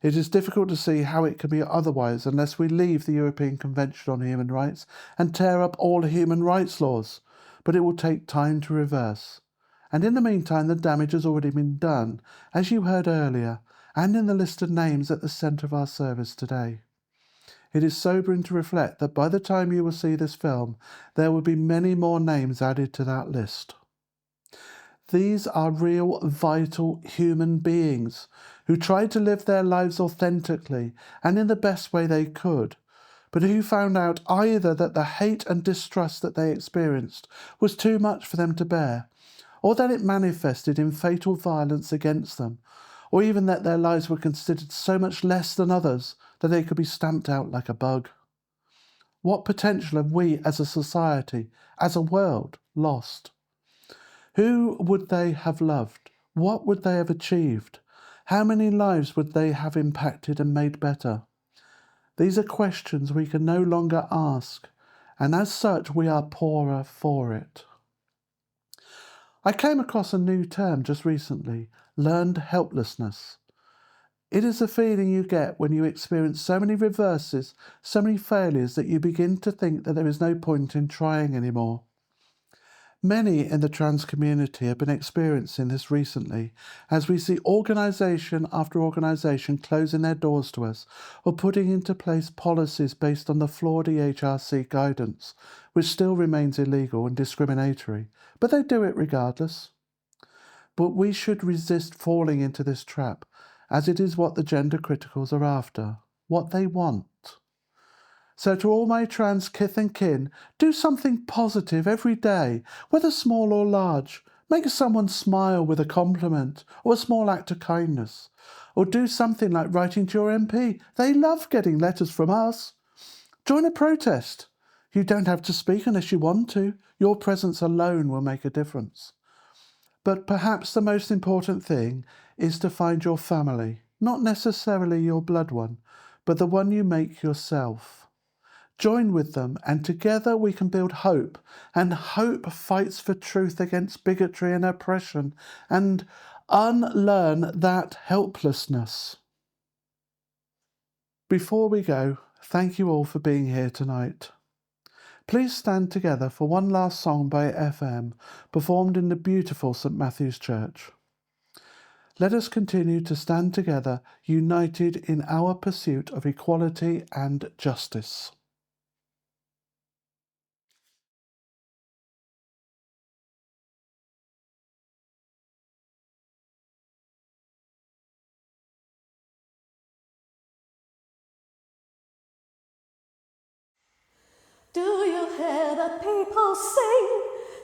It is difficult to see how it can be otherwise unless we leave the European Convention on Human Rights and tear up all human rights laws, but it will take time to reverse. And in the meantime, the damage has already been done, as you heard earlier, and in the list of names at the centre of our service today. It is sobering to reflect that by the time you will see this film, there will be many more names added to that list. These are real, vital human beings who tried to live their lives authentically and in the best way they could, but who found out either that the hate and distrust that they experienced was too much for them to bear, or that it manifested in fatal violence against them, or even that their lives were considered so much less than others that they could be stamped out like a bug. What potential have we as a society, as a world, lost? Who would they have loved? What would they have achieved? How many lives would they have impacted and made better? These are questions we can no longer ask, and as such we are poorer for it. I came across a new term just recently, learned helplessness. It is the feeling you get when you experience so many reverses, so many failures that you begin to think that there is no point in trying anymore. Many in the trans community have been experiencing this recently, as we see organisation after organisation closing their doors to us or putting into place policies based on the flawed EHRC guidance, which still remains illegal and discriminatory, but they do it regardless. But we should resist falling into this trap, as it is what the gender criticals are after, what they want. So to all my trans kith and kin, do something positive every day, whether small or large. Make someone smile with a compliment or a small act of kindness. Or do something like writing to your MP. They love getting letters from us. Join a protest. You don't have to speak unless you want to. Your presence alone will make a difference. But perhaps the most important thing is to find your family, not necessarily your blood one, but the one you make yourself. Join with them, and together we can build hope, and hope fights for truth against bigotry and oppression, and unlearn that helplessness. Before we go, thank you all for being here tonight. Please stand together for one last song by FM, performed in the beautiful St Matthew's Church. Let us continue to stand together, united in our pursuit of equality and justice. Do you hear the people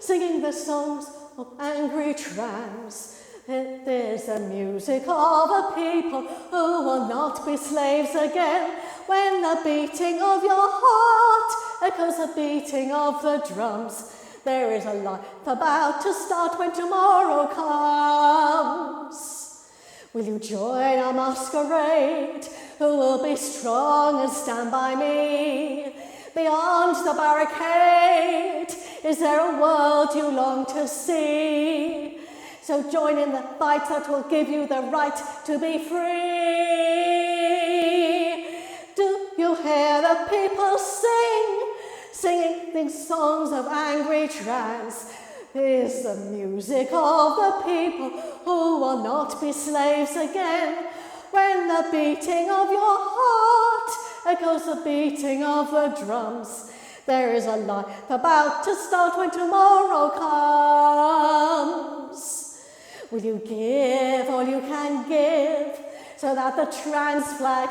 singing the songs of angry trans? It is the music of a people who will not be slaves again. When the beating of your heart echoes the beating of the drums, there is a life about to start when tomorrow comes. Will you join our masquerade? Who will be strong and stand by me? beyond the barricade? Is there a world you long to see? So join in the fight that will give you the right to be free. Do you hear the people singing these songs of angry trans? Is the music of the people who will not be slaves again. When the beating of your heart echoes the beating of the drums, there is a life about to start when tomorrow comes. Will you give all you can give so that the trans flag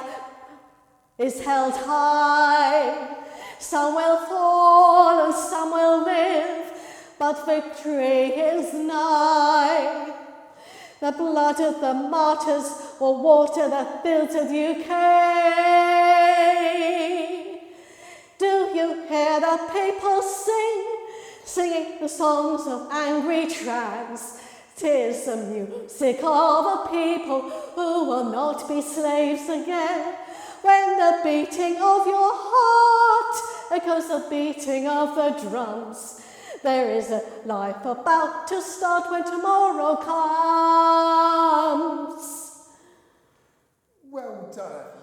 is held high? Some will fall and some will live, but victory is nigh. The blood of the martyrs will water the fields of UK. Do you hear the people singing the songs of angry trans? 'Tis the music of a people who will not be slaves again. When the beating of your heart echoes the beating of the drums, there is a life about to start when tomorrow comes. Well done.